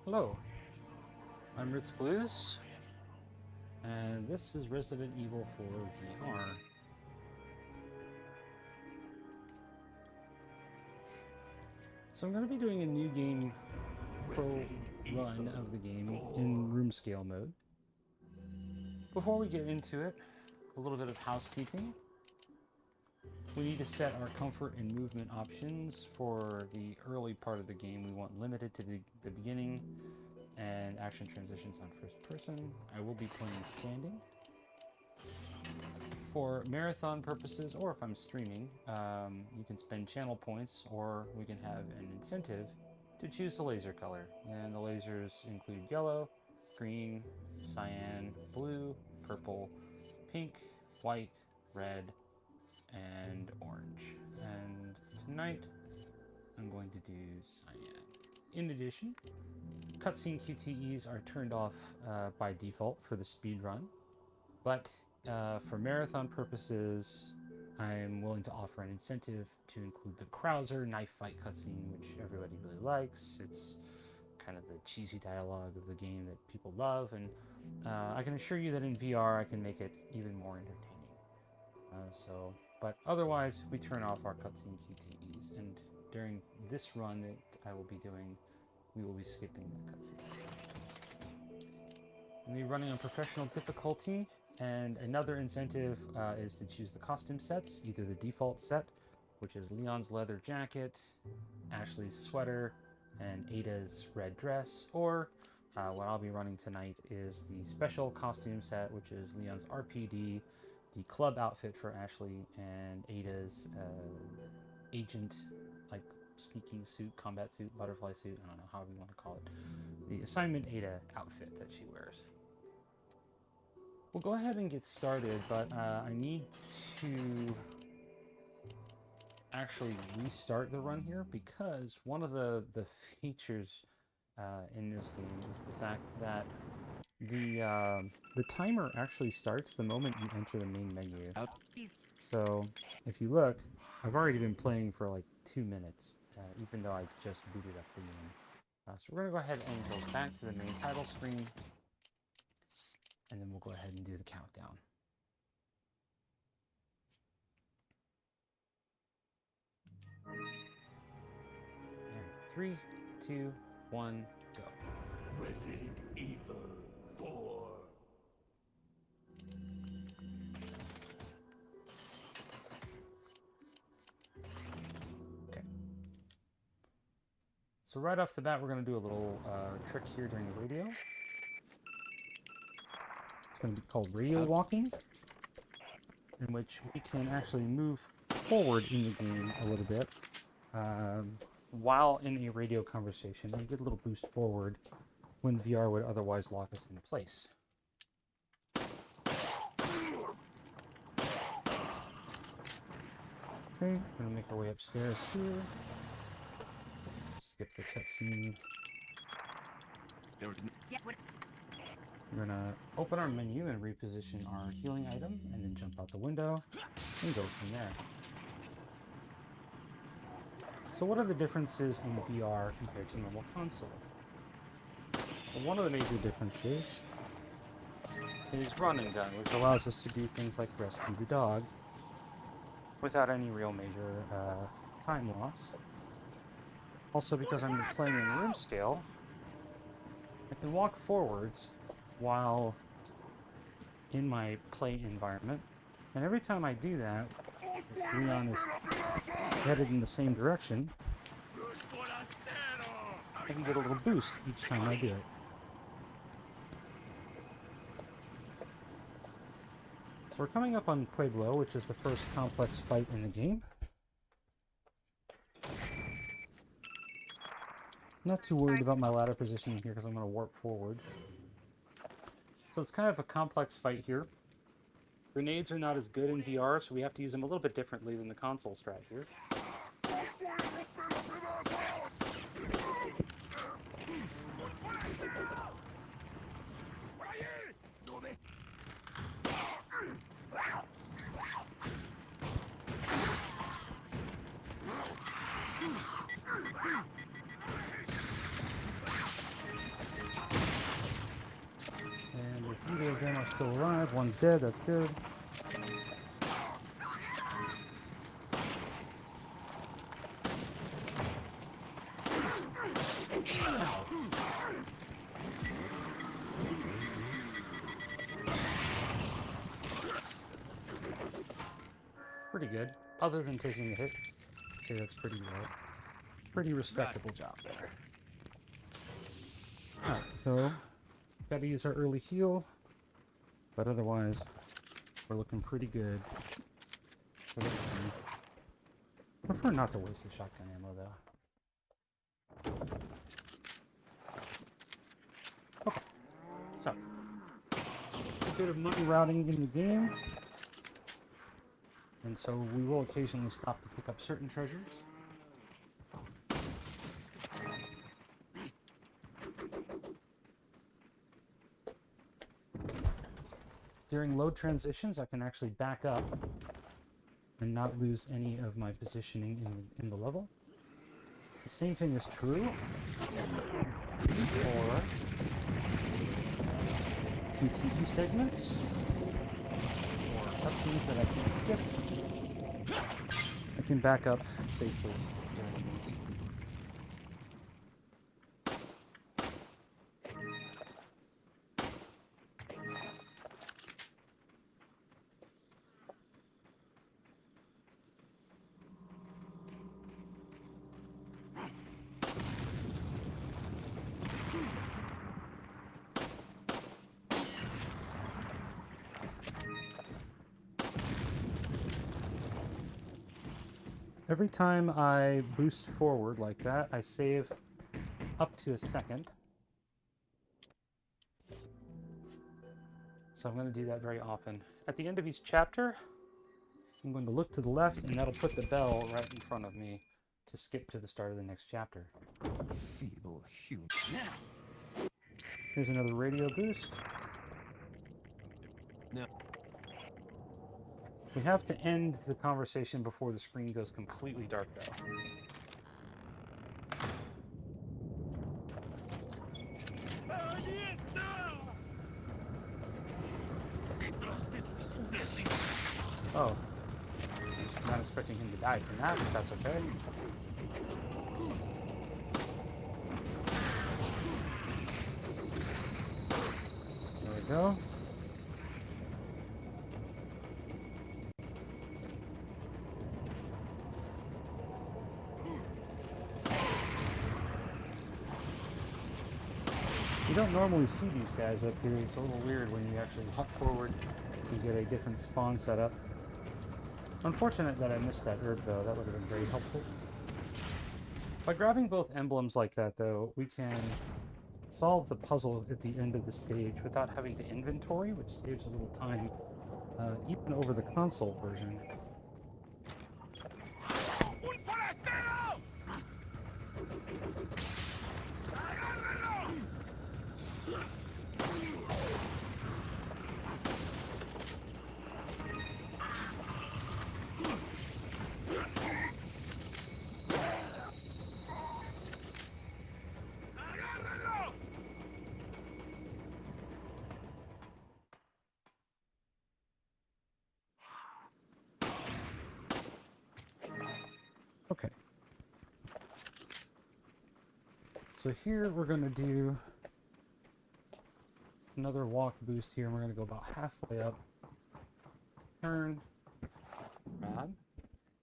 Hello, I'm Ritz Blues, and this is Resident Evil 4 VR. So I'm going to be doing a new game pro run of the game in Roomscale mode. Before we get into it, a little bit of housekeeping. We need to set our comfort and movement options for the early part of the game. We want limited to the beginning and action transitions on first person. I will be playing standing. For marathon purposes, or if I'm streaming, you can spend channel points, or we can have an incentive to choose the laser color. And the lasers include yellow, green, cyan, blue, purple, pink, white, red, and orange. And tonight, I'm going to do cyan. In addition, cutscene QTEs are turned off by default for the speedrun, but for marathon purposes, I'm willing to offer an incentive to include the Krauser knife fight cutscene, which everybody really likes. It's kind of the cheesy dialogue of the game that people love, and I can assure you that in VR I can make it even more entertaining. But otherwise, we turn off our cutscene QTEs, and during this run that I will be doing, we will be skipping the cutscene. We'll be running on professional difficulty, and another incentive is to choose the costume sets, either the default set, which is Leon's leather jacket, Ashley's sweater, and Ada's red dress, or what I'll be running tonight is the special costume set, which is Leon's RPD, the club outfit for Ashley, and Ada's agent, like sneaking suit, combat suit, butterfly suit, I don't know, however you want to call it. The assignment Ada outfit that she wears. We'll go ahead and get started, but I need to actually restart the run here because one of the features in this game is the fact that the timer actually starts the moment you enter the main menu. So if you look, I've already been playing for like 2 minutes, even though I just booted up the game. So we're going to go ahead and go back to the main title screen, and then we'll go ahead and do the countdown. And 3, 2, 1, go. Resident Evil 4. Okay. So right off the bat, we're going to do a little trick here during the radio. It's going to be called radio walking, in which we can actually move forward in the game a little bit while in a radio conversation and get a little boost forward when VR would otherwise lock us in place. Okay, gonna make our way upstairs here. Skip the cutscene. We're gonna open our menu and reposition our healing item, and then jump out the window and go from there. So what are the differences in VR compared to normal console? Well, one of the major differences is run and gun, which allows us to do things like rescue the dog without any real major time loss. Also, because I'm playing in room scale, I can walk forwards while in my play environment, and every time I do that, if Leon is headed in the same direction, I can get a little boost each time I do it. So we're coming up on Pueblo, which is the first complex fight in the game. Not too worried about my ladder positioning here because I'm going to warp forward. So it's kind of a complex fight here. Grenades are not as good in VR, so we have to use them a little bit differently than the console strat here. still alive. One's dead. That's good. Pretty good. Other than taking a hit, I'd say that's pretty good. Pretty respectable job there. Alright, so gotta use our early heal, but otherwise we're looking pretty good for the game. Prefer not to waste the shotgun ammo though. Okay, so a bit of money routing in the game. And so we will occasionally stop to pick up certain treasures. During load transitions, I can actually back up and not lose any of my positioning in the level. The same thing is true for QTE segments or cutscenes that I can't skip. I can back up safely during these. Every time I boost forward like that, I save up to a second. So I'm going to do that very often. At the end of each chapter, I'm going to look to the left, and that'll put the bell right in front of me to skip to the start of the next chapter. Feeble human. Here's another radio boost. No. We have to end the conversation before the screen goes completely dark, though. Oh. I was not expecting him to die from that, but that's okay. There we go. You don't normally see these guys up here. It's a little weird when you actually walk forward and get a different spawn setup. Unfortunate that I missed that herb, though. That would have been very helpful. By grabbing both emblems like that, though, we can solve the puzzle at the end of the stage without having to inventory, which saves a little time, even over the console version. Okay. So here we're going to do another walk boost here, and we're going to go about halfway up. Turn. Grab.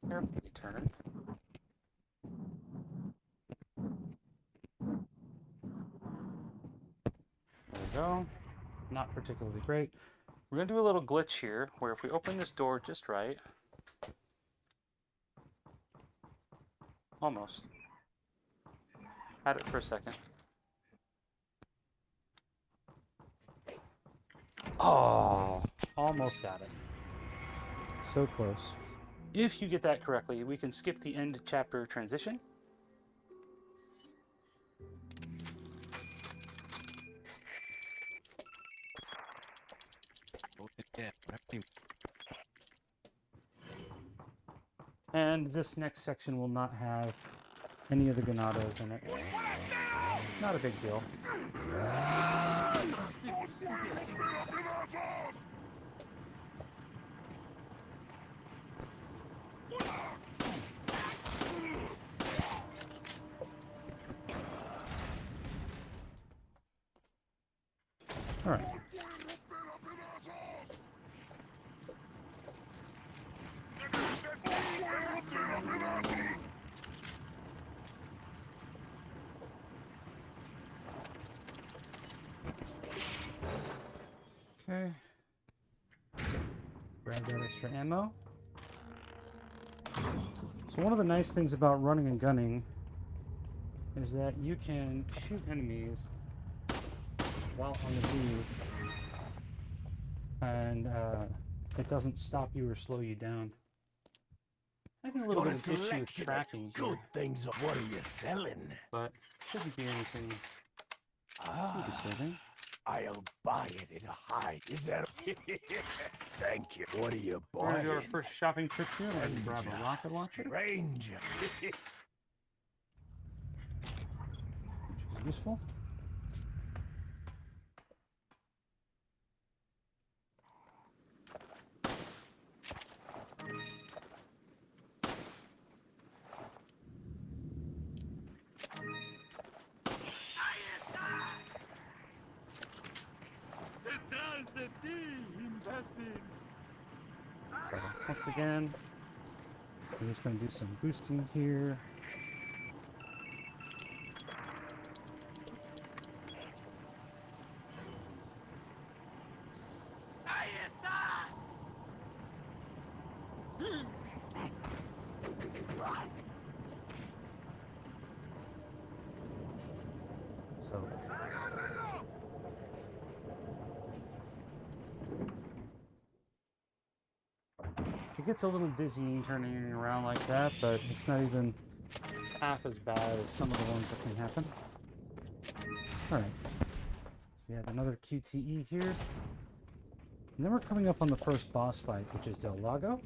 Carefully turn. There we go. Not particularly great. We're going to do a little glitch here, where if we open this door just right, almost. Had it for a second. Oh, almost got it. So close. If you get that correctly, we can skip the end chapter transition. And this next section will not have any of the Ganados in it. Not a big deal. All right. Okay. Grab that extra ammo. So one of the nice things about running and gunning is that you can shoot enemies while on the move, and it doesn't stop you or slow you down. Having a little bit of issue with tracking here, Good things. What are you selling? but shouldn't be anything too disturbing. I'll buy it at a high. Is that? Thank you. What are you We're gonna buying? do our first shopping trip here. We're gonna grab a rocket launcher, Stranger. which is useful. So once again, we're just going to do some boosting here. So it gets a little dizzying turning around like that, but it's not even half as bad as some of the ones that can happen. Alright, so we have another QTE here. And then we're coming up on the first boss fight, which is Del Lago.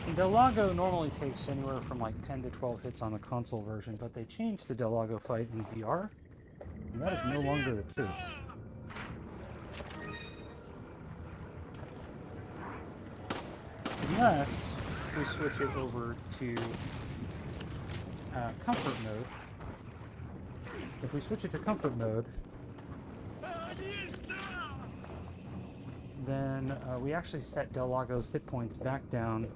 And Del Lago normally takes anywhere from like 10 to 12 hits on the console version, but they changed the Del Lago fight in VR, and that is no longer the case. Unless we switch it over to comfort mode. If we switch it to comfort mode, then we actually set Del Lago's hit points back down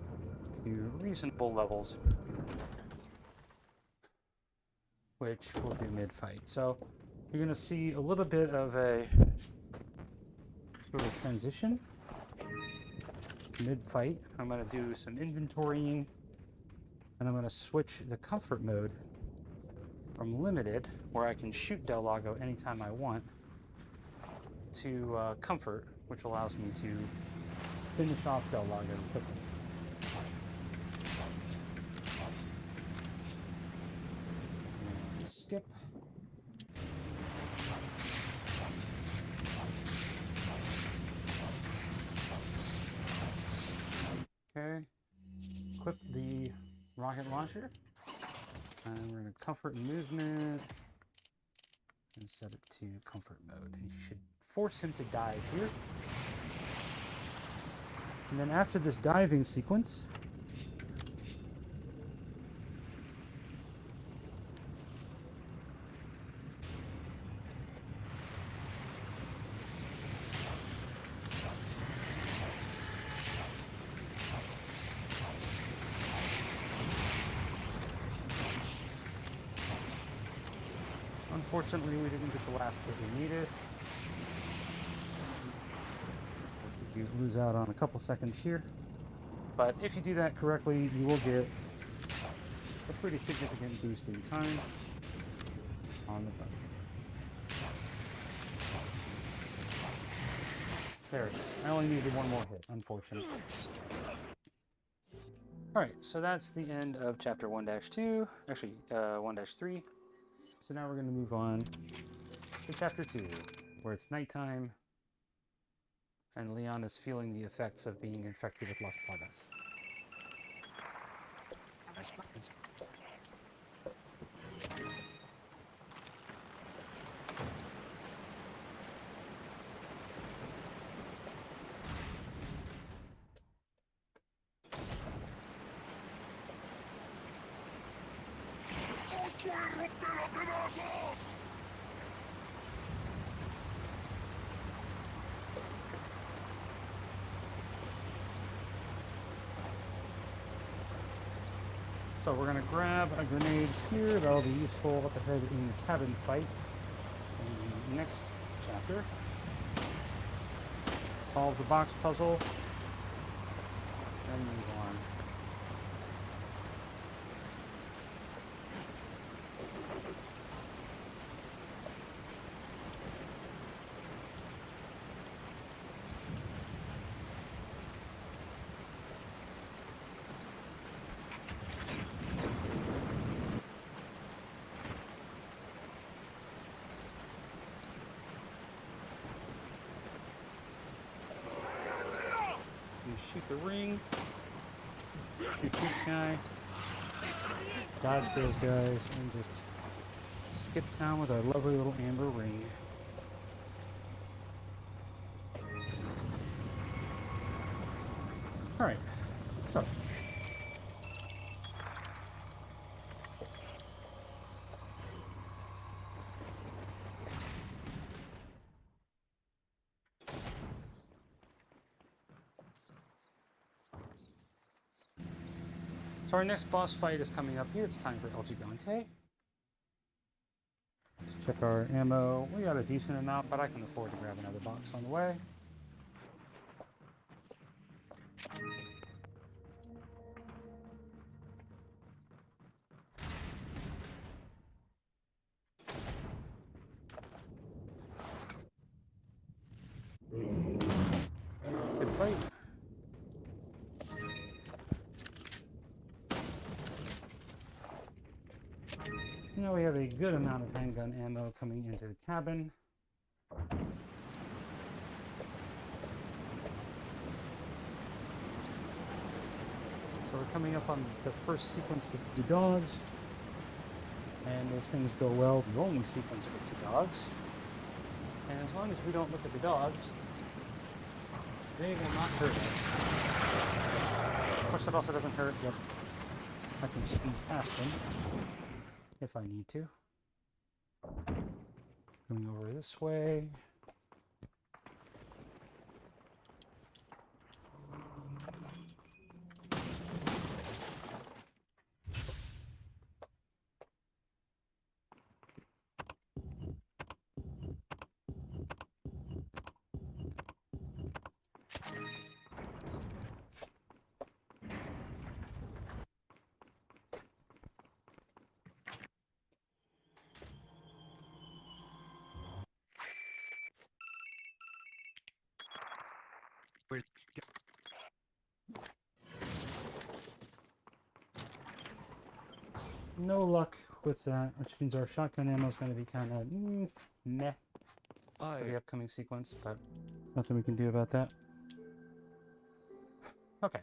to reasonable levels, which we'll do mid-fight. So you're going to see a little bit of a sort of transition mid-fight. I'm going to do some inventorying, and I'm going to switch the comfort mode from limited, where I can shoot Del Lago anytime I want, to comfort, which allows me to finish off Del Lago quickly. Skip. Okay. Equip the rocket launcher. And we're going to comfort movement and set it to comfort mode. You should force him to dive here. And then after this diving sequence, unfortunately, we didn't get the last hit we needed. You lose out on a couple seconds here. But if you do that correctly, you will get a pretty significant boost in time on the fight. There it is. I only needed one more hit, unfortunately. Alright, so that's the end of Chapter 1-2. Actually, 1-3. So now we're going to move on to Chapter 2, where it's nighttime, and Leon is feeling the effects of being infected with Las Plagas. So we're going to grab a grenade here. That'll be useful up ahead in the cabin fight. In the next chapter. Solve the box puzzle. And move on. Shoot the ring, shoot this guy, dodge those guys, and just skip town with our lovely little amber ring. Alright, so. So our next boss fight is coming up here. It's time for El Gigante. Let's check our ammo. We got a decent amount, but I can afford to grab another box on the way. Good fight. Now we have a good amount of handgun ammo coming into the cabin. So we're coming up on the first sequence with the dogs. And if things go well, the only sequence with the dogs. And as long as we don't look at the dogs, they will not hurt us. Of course, it also doesn't hurt that I can speed past them if I need to. Coming over this way. No luck with that, which means our shotgun ammo is going to be kind of meh for the upcoming sequence, but nothing we can do about that. Okay.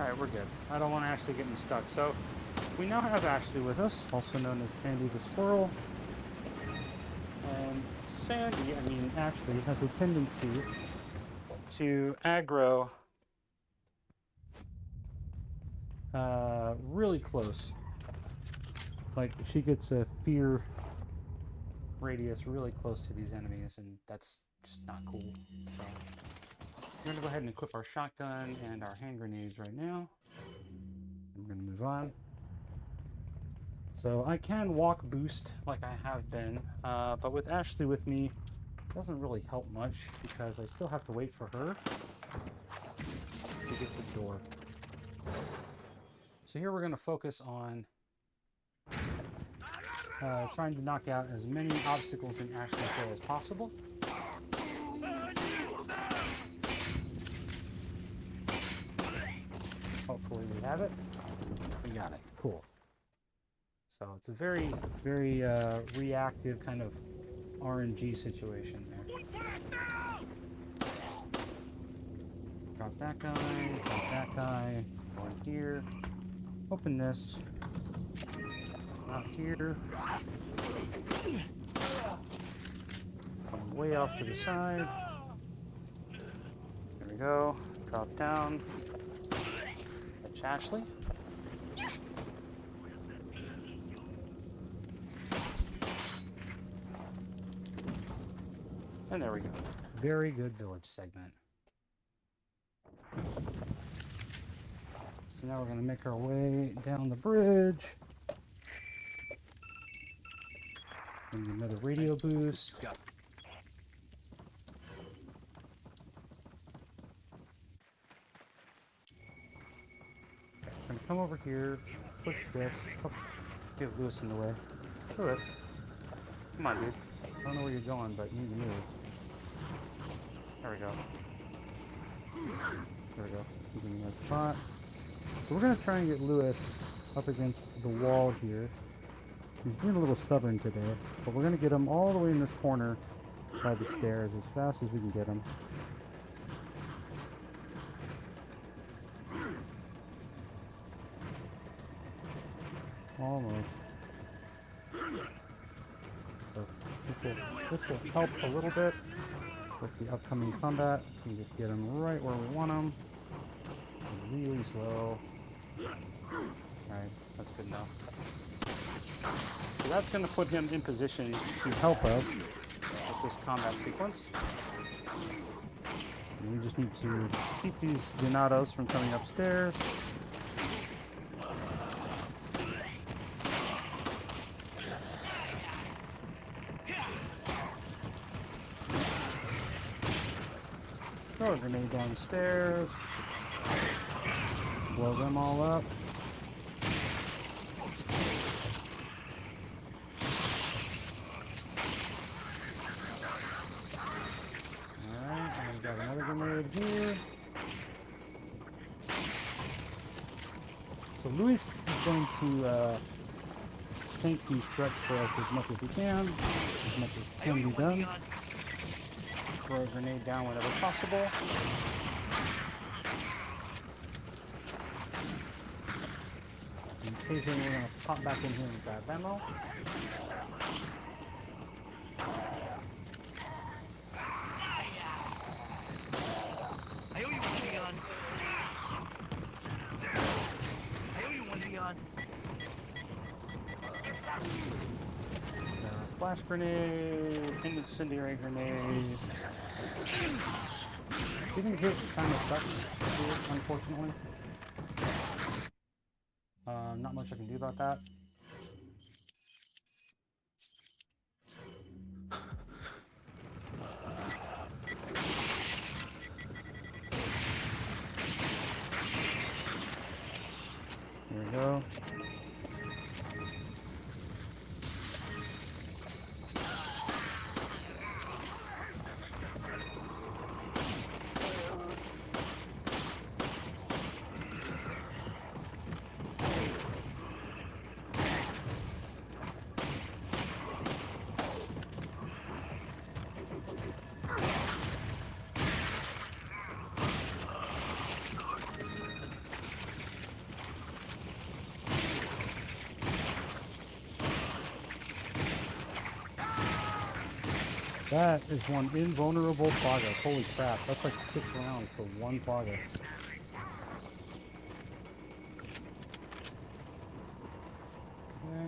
Alright, we're good. I don't want Ashley getting stuck. So, we now have Ashley with us, also known as Sandy the Squirrel. And Ashley has a tendency to aggro really close. Like, she gets a fear radius really close to these enemies, and that's just not cool. So, we're going to go ahead and equip our shotgun and our hand grenades right now. I'm going to move on. So I can walk boost like I have been, but with Ashley with me, it doesn't really help much because I still have to wait for her to get to the door. So here we're going to focus on trying to knock out as many obstacles in Ashley's way as possible. Hopefully we have it. We got it. Cool. So it's a very, very reactive kind of RNG situation there. Drop that guy. Going here. Open this. Out here. Come way off to the side. There we go. Drop down. Catch Ashley. And there we go. Very good village segment. So now we're going to make our way down the bridge. And another radio boost. I'm going to come over here, push this. Oh, give Lewis in the way. Lewis, come on, dude. I don't know where you're going, but you need to move. There we go. There we go. He's in the right spot. So we're going to try and get Lewis up against the wall here. He's being a little stubborn today, but we're going to get him all the way in this corner by the stairs as fast as we can get him. Almost. So this will help a little bit with the upcoming combat. So we just get him right where we want him. This is really slow. Alright, that's good enough. So that's going to put him in position to help us with this combat sequence. And we just need to keep these Donatos from coming upstairs. Throw a grenade downstairs. Blow them all up. Alright, and we've got another grenade here. So Luis is going to tank these threats for us as much as we can, as much as can be done. Throw a grenade down whenever possible. And occasionally we're going to pop back in here and grab ammo. I owe you one, Leon. I owe you one, Leon. Flash grenade, incendiary grenade. Getting hit kind of sucks here, unfortunately. Not much I can do about that. There we go. That is one invulnerable progress. Holy crap, that's like 6 rounds for one progress. Okay.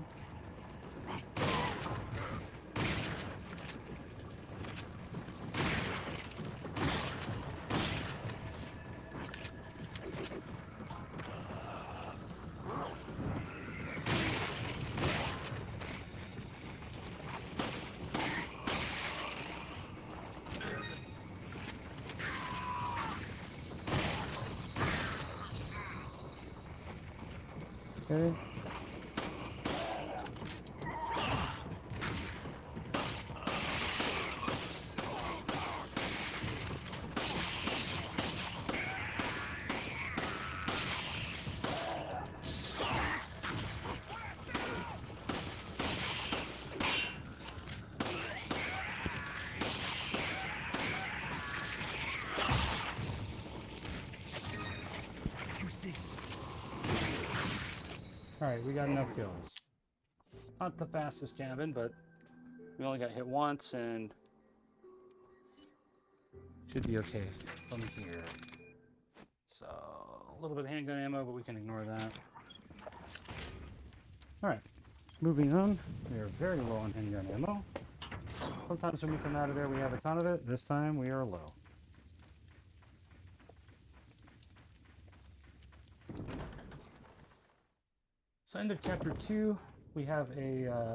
Okay. this? Alright, we got enough kills. Not the fastest cabin, but we only got hit once and should be okay from here. So, a little bit of handgun ammo, but we can ignore that. Alright, moving on. We are very low on handgun ammo. Sometimes when we come out of there, we have a ton of it. This time, we are low. So, end of chapter 2. We have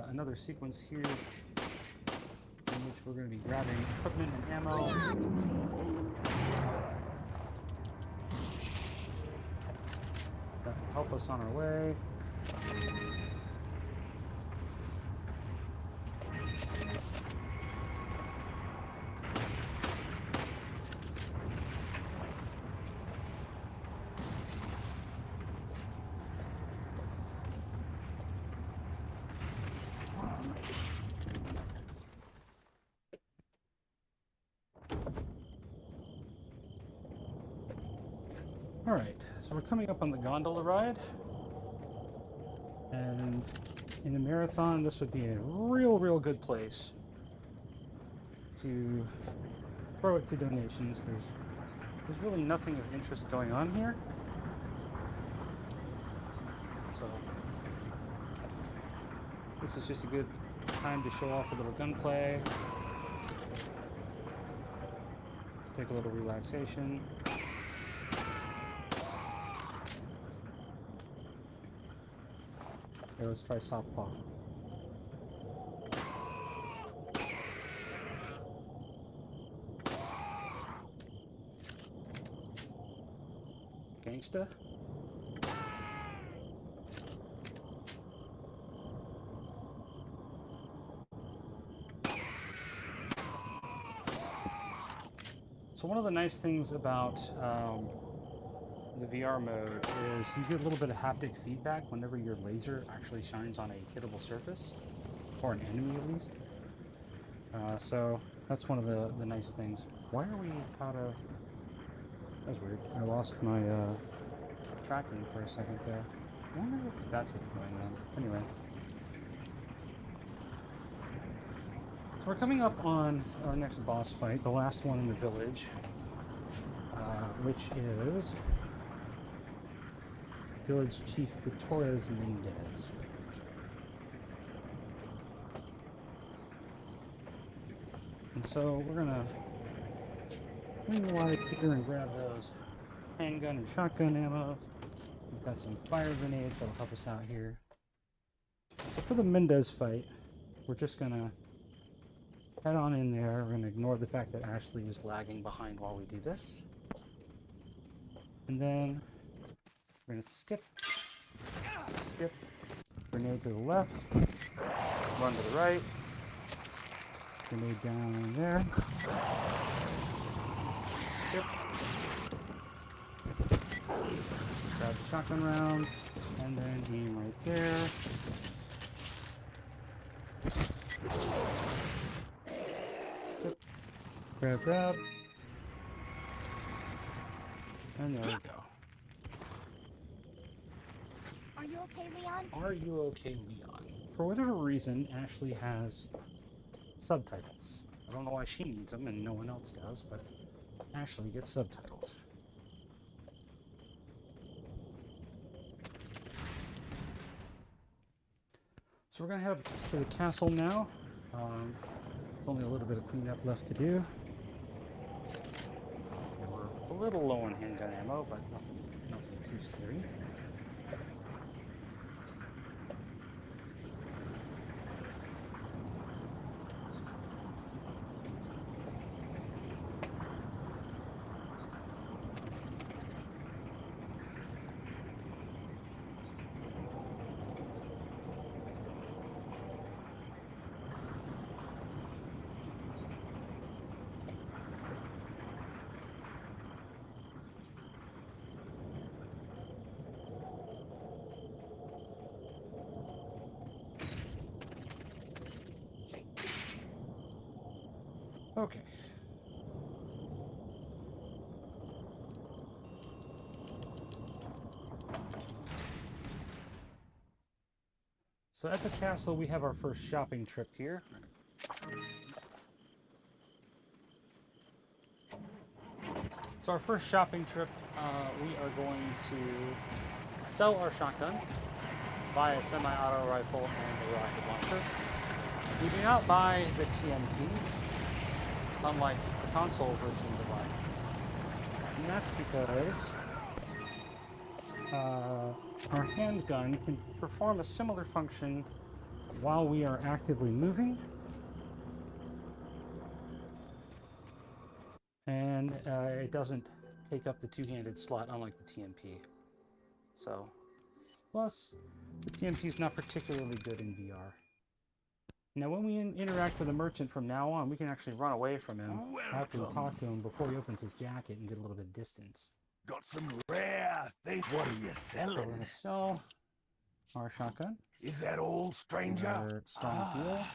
another sequence here in which we're going to be grabbing equipment and ammo. That will help us on our way. Alright, so we're coming up on the gondola ride. And in a marathon, this would be a real good place to throw it to donations, because there's really nothing of interest going on here. So, this is just a good time to show off a little gunplay, take a little relaxation. Okay, let's try southpaw. Gangsta. So one of the nice things about the VR mode is you get a little bit of haptic feedback whenever your laser actually shines on a hittable surface, or an enemy at least. So that's one of the nice things. Why are we out of... That's weird. I lost my tracking for a second there. I wonder if that's what's going on. Anyway. So we're coming up on our next boss fight, the last one in the village, which is Village Chief Torres Mendez. And so we're gonna light here and grab those handgun and shotgun ammo. We've got some fire grenades that'll help us out here. So for the Mendez fight, we're just gonna head on in there. We're gonna ignore the fact that Ashley was lagging behind while we do this. And then we're gonna skip, grenade to the left, run to the right, grenade down there, skip, grab the shotgun rounds, and then aim right there. Skip, grab, and there we go. Are you okay, Leon? Are you okay, Leon? For whatever reason, Ashley has subtitles. I don't know why she needs them and no one else does, but Ashley gets subtitles. So we're going to head up to the castle now. There's only a little bit of cleanup left to do. And we're a little low on handgun ammo, but nothing too scary. Okay. So at the castle, we have our first shopping trip here. So our first shopping trip, we are going to sell our shotgun, buy a semi-auto rifle and a rocket launcher. We do not buy the TMP, unlike the console version of the bike. And that's because our handgun can perform a similar function while we are actively moving. And it doesn't take up the two-handed slot, unlike the TMP. So, plus, the TMP is not particularly good in VR. Now, when we interact with a merchant from now on, we can actually run away from him after we talk to him before he opens his jacket and get a little bit of distance. Got some rare things. What are you So we're selling? going to sell our shotgun. Is that all, stranger? Our strong fuel.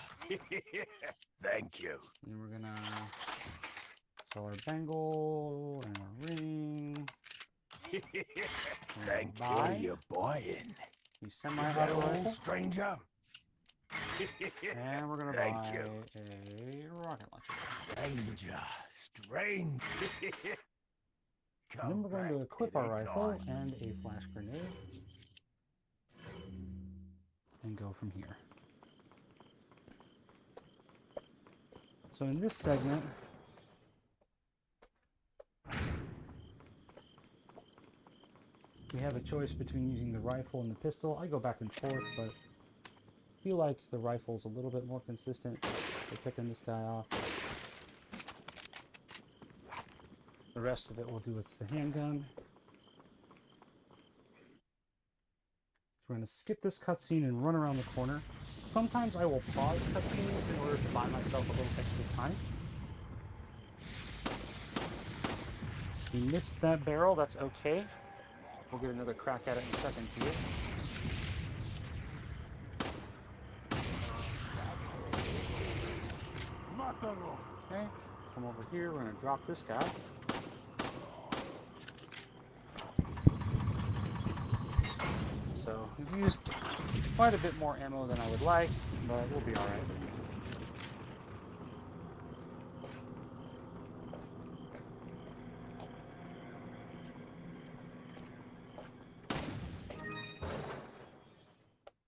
Thank you. And we're going to sell our bangle and our ring. Thank you. What are you buying? The Is that semi-auto all, rifle. stranger? And we're going to Thank buy you. a rocket launcher. Stranger. Strange. And then we're going to equip our rifle and a flash grenade. And go from here. So in this segment, we have a choice between using the rifle and the pistol. I go back and forth, but I feel like the rifle's a little bit more consistent for picking this guy off. The rest of it we'll do with the handgun. So we're going to skip this cutscene and run around the corner. Sometimes I will pause cutscenes in order to buy myself a little extra time. We missed that barrel, that's okay. We'll get another crack at it in a second here. Okay, come over here, we're going to drop this guy. So, we've used quite a bit more ammo than I would like, but we'll be alright.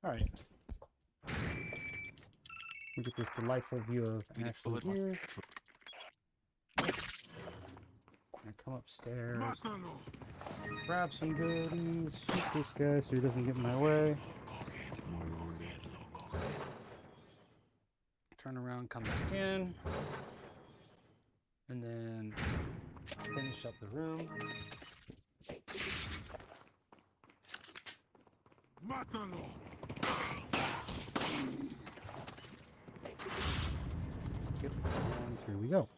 Alright. We get this delightful view of Ashley here. And come upstairs. Grab some goodies. Shoot this guy so he doesn't get in my way. Turn around, come back in. And then finish up the room. Skip and through we go.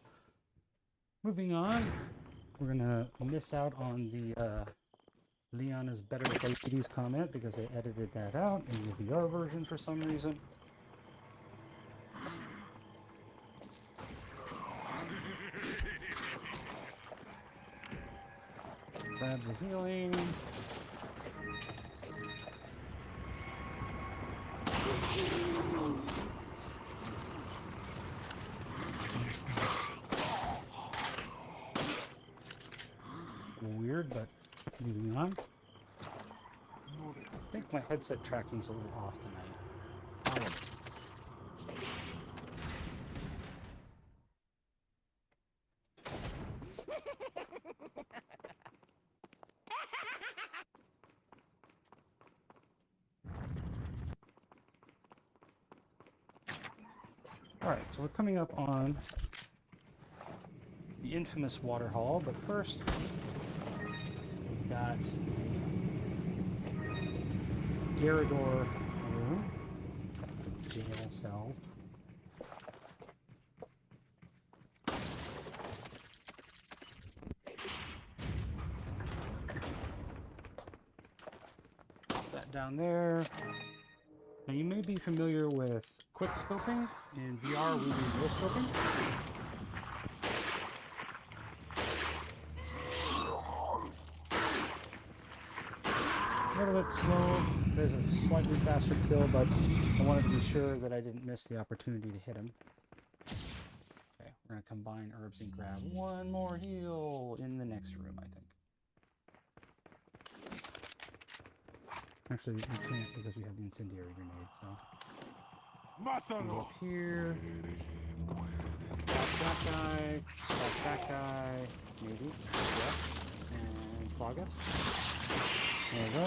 Moving on, we're gonna miss out on the Leon is better with ladies comment because they edited that out in the VR version for some reason. Grab the healing. Weird, but moving on. I think my headset tracking's a little off tonight. Alright, so we're coming up on the infamous water hall, but first we've got Garrador room, jail cell. Put that down there. Now you may be familiar with quick scoping. In VR, we do no scoping. A little bit slow. There's a slightly faster kill, but I wanted to be sure that I didn't miss the opportunity to hit him. Okay, we're going to combine herbs and grab one more heal in the next room, I think. Actually, we can't because we have the incendiary grenade, so... Go up here. That guy. That guy. Maybe. Yes. And Clogus. There we go.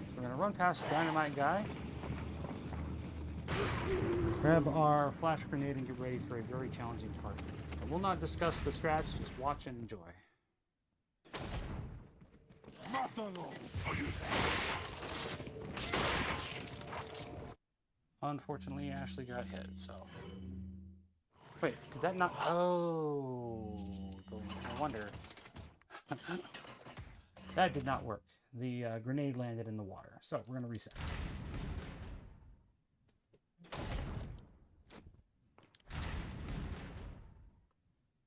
So we're going to run past Dynamite Guy. Grab our flash grenade and get ready for a very challenging part. I will not discuss the strats, just watch and enjoy. Unfortunately, Ashley got hit, so... Wait, did that not... Oh... No wonder. That did not work. The grenade landed in the water. So, we're going to reset.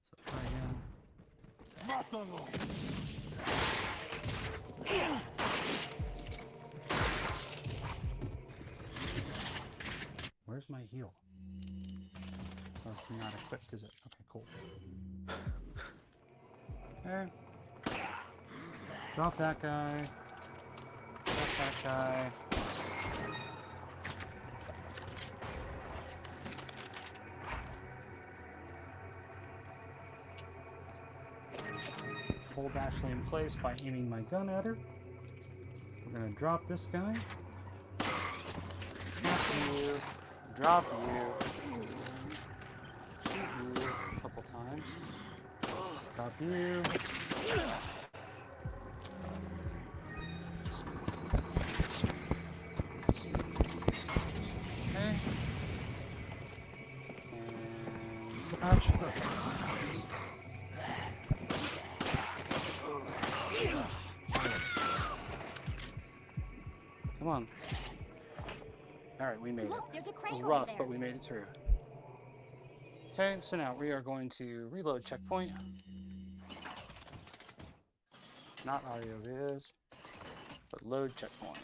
So, try again. Where's my heal? Oh, it's not equipped, is it? Okay, cool. Okay. Drop that guy. Drop that guy. Hold Ashley in place by aiming my gun at her. We're gonna drop this guy. Drop you. Drop you. Shoot you a couple times. Drop you. Okay. And flash. Come on. Alright, we made it. Look, there's a It crate was over rough, there. but we made it through. Okay, so now we are going to reload checkpoint. Not audio viz, but load checkpoint.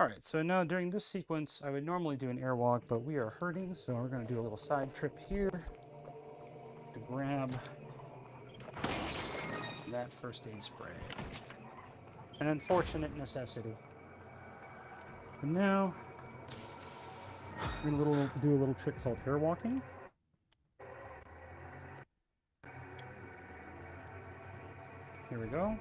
Alright, so now during this sequence, I would normally do an airwalk, but we are hurting, so we're going to do a little side trip here to grab that first aid spray. An unfortunate necessity. And now, we're going to do a little trick called airwalking. Here we go.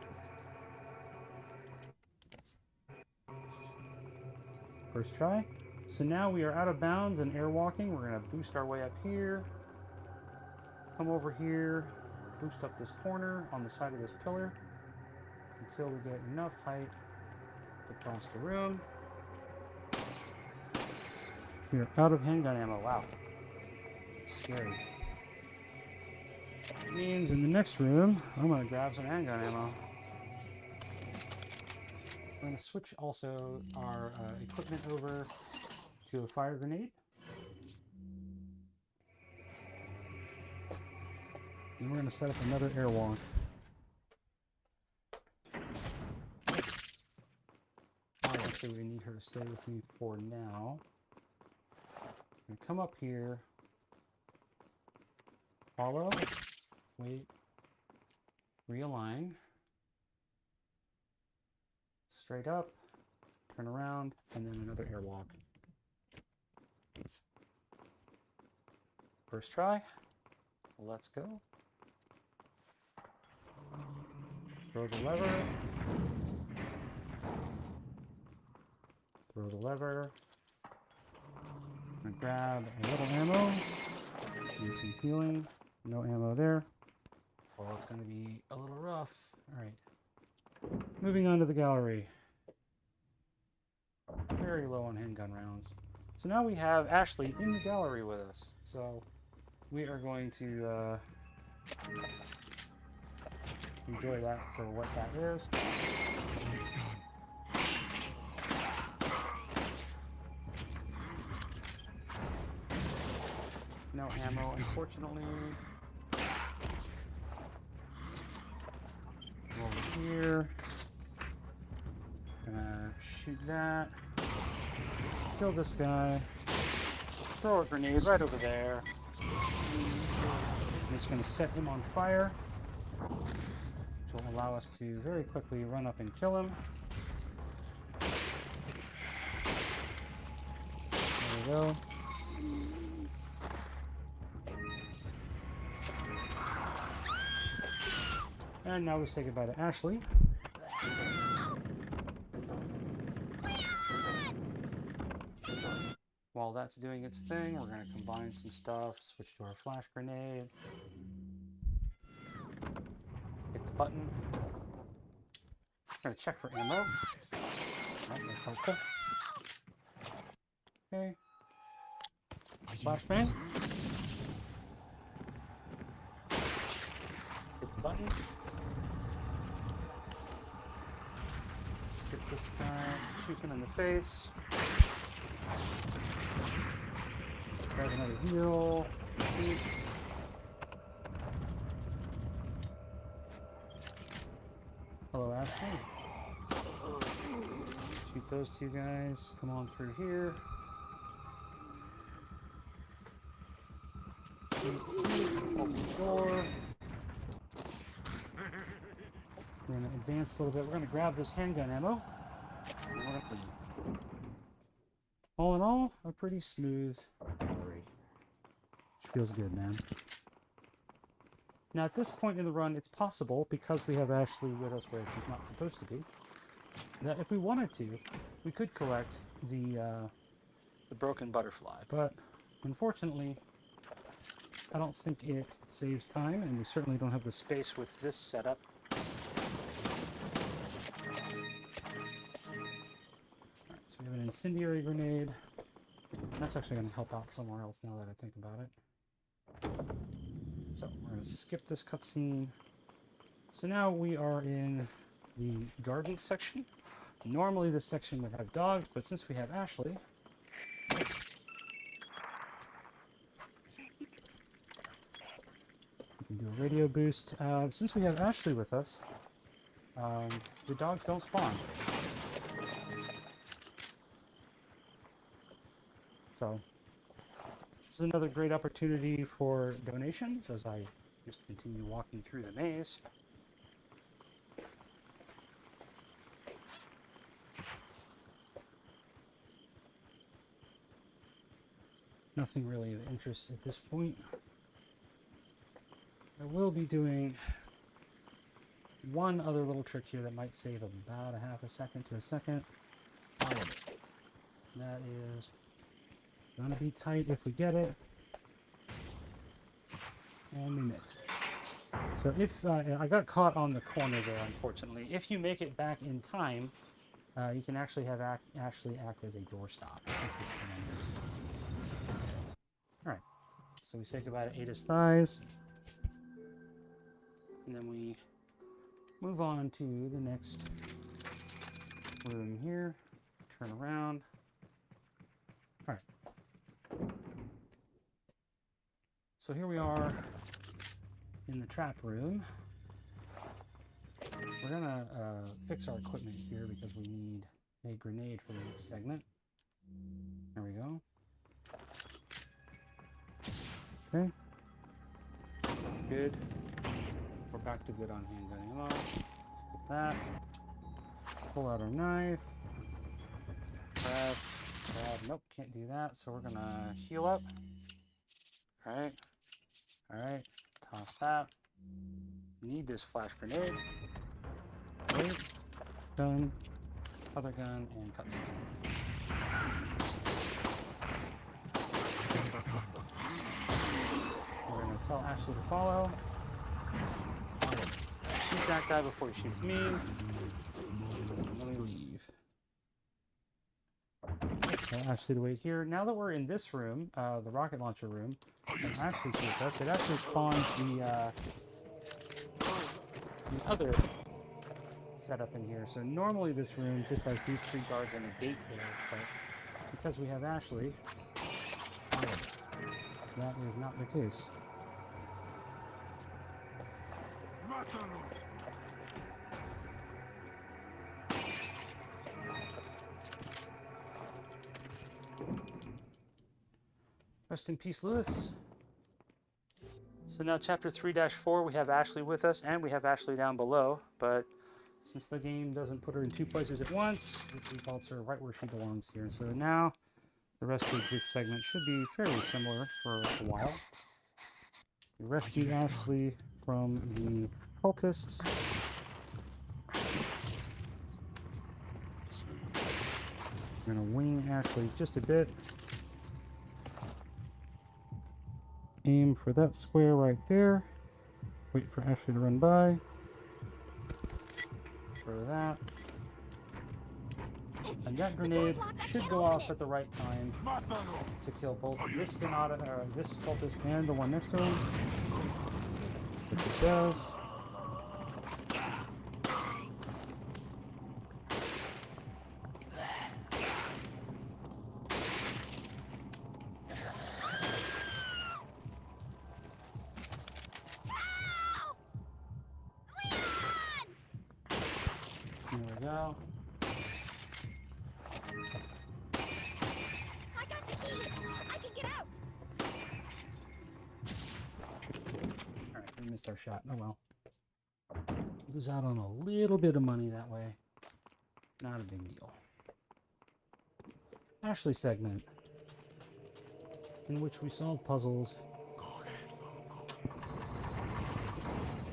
First try. So now we are out of bounds and airwalking. We're going to boost our way up here. Come over here. Boost up this corner on the side of this pillar until we get enough height to cross the room. We are out of handgun ammo. Wow. Scary. Which means in the next room, I'm going to grab some handgun ammo. I'm going to switch also our equipment over to a fire grenade. And we're going to set up another airwalk. Actually, we need her to stay with me for now. I'm going to come up here. Follow. Wait. Realign. Straight up. Turn around. And then another airwalk. First try. Let's go. Throw the lever. Throw the lever. I'm gonna grab a little ammo. Do some healing. No ammo there. Oh, it's gonna be a little rough. Alright. Moving on to the gallery. Very low on handgun rounds. So now we have Ashley in the gallery with us. So we are going to enjoy that for what that is. No ammo, unfortunately. We'll here. Gonna shoot that. Kill this guy. Throw a grenade right over there. And it's gonna set him on fire, which will allow us to very quickly run up and kill him. There we go. And now we say goodbye to Ashley. While that's doing its thing, we're going to combine some stuff, switch to our flash grenade. Hit the button. I'm going to check for ammo. Oh, that's helpful. Okay. Flashbang. Hit the button. Skip this guy. Shoot him in the face. Grab another heal. Shoot. Hello, Ashley. Shoot those two guys. Come on through here. Open the door. We're going to advance a little bit. We're going to grab this handgun ammo. And we're going to leave. All in all, a pretty smooth gallery. Which feels good, man. Now, at this point in the run, it's possible, because we have Ashley with us where she's not supposed to be, that if we wanted to, we could collect the broken butterfly. But, unfortunately, I don't think it saves time, and we certainly don't have the space with this setup. So we have an incendiary grenade. That's actually going to help out somewhere else now that I think about it. So we're going to skip this cutscene. So now we are in the garden section. Normally this section would have dogs, but since we have Ashley, we can do a radio boost. Since we have Ashley with us, the dogs don't spawn. So this is another great opportunity for donations as I just continue walking through the maze. Nothing really of interest at this point. I will be doing one other little trick here that might save about a half a second to a second. That is gonna be tight if we get it. And we missed. So if I got caught on the corner there, unfortunately. If you make it back in time, you can actually have Ashley act as a doorstop, which is tremendous. Alright, so we say goodbye to Ada's thighs. And then we move on to the next room here. Turn around. Alright. So here we are in the trap room. We're gonna fix our equipment here because we need a grenade for the next segment. There we go. Okay. Good. We're back to good on handgun ammo. Skip that. Pull out our knife. Grab. Nope, can't do that. So we're gonna heal up. Alright. Alright. Toss that. Need this flash grenade. Wait. Gun. Other gun. And cutscene. We're gonna tell Ashley to follow. Shoot that guy before he shoots me. And then we leave. Tell Ashley to wait here. Now that we're in this room, the rocket launcher room, and Ashley shoots us, it actually spawns the other setup in here. So normally this room just has these three guards and a gate there, but because we have Ashley, that is not the case. Rest in peace, Lewis. So now chapter 3-4, we have Ashley with us, and we have Ashley down below, but since the game doesn't put her in two places at once, it defaults her right where she belongs here. So now the rest of this segment should be fairly similar for a while. We rescue Ashley from the cultists. We're going to wing Ashley just a bit. Aim for that square right there. Wait for Ashley to run by. Throw that. And that grenade should go off at the right time to kill both this this cultist and the one next to him. Which it does. There we go. I got the key. I can get out. Alright, we missed our shot. Oh well. Lose out on a little bit of money that way. Not a big deal. Ashley segment, in which we solve puzzles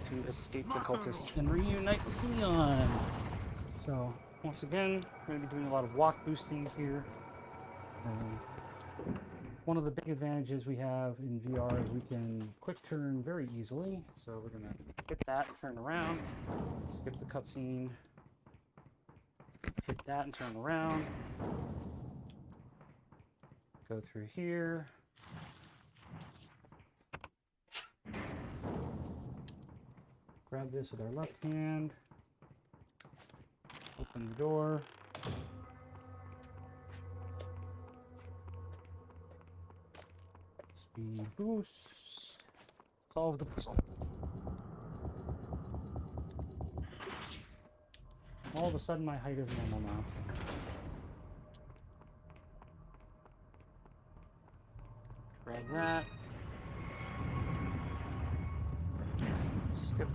to escape the cultists and reunite with Leon. So, once again, we're going to be doing a lot of walk boosting here. One of the big advantages we have in VR is we can quick turn very easily. So we're going to hit that, turn around, skip the cutscene, hit that and turn around, go through here. Grab this with our left hand, open the door, speed boosts, solve the puzzle. All of a sudden my height is normal now. Grab that. Skip.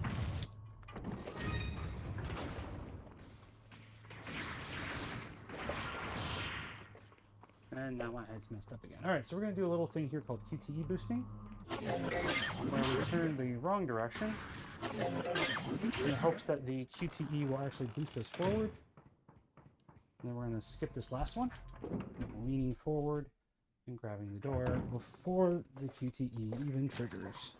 And now my head's messed up again. Alright, so we're going to do a little thing here called QTE boosting, where we turn the wrong direction in the hopes that the QTE will actually boost us forward. And then we're going to skip this last one, leaning forward and grabbing the door before the QTE even triggers.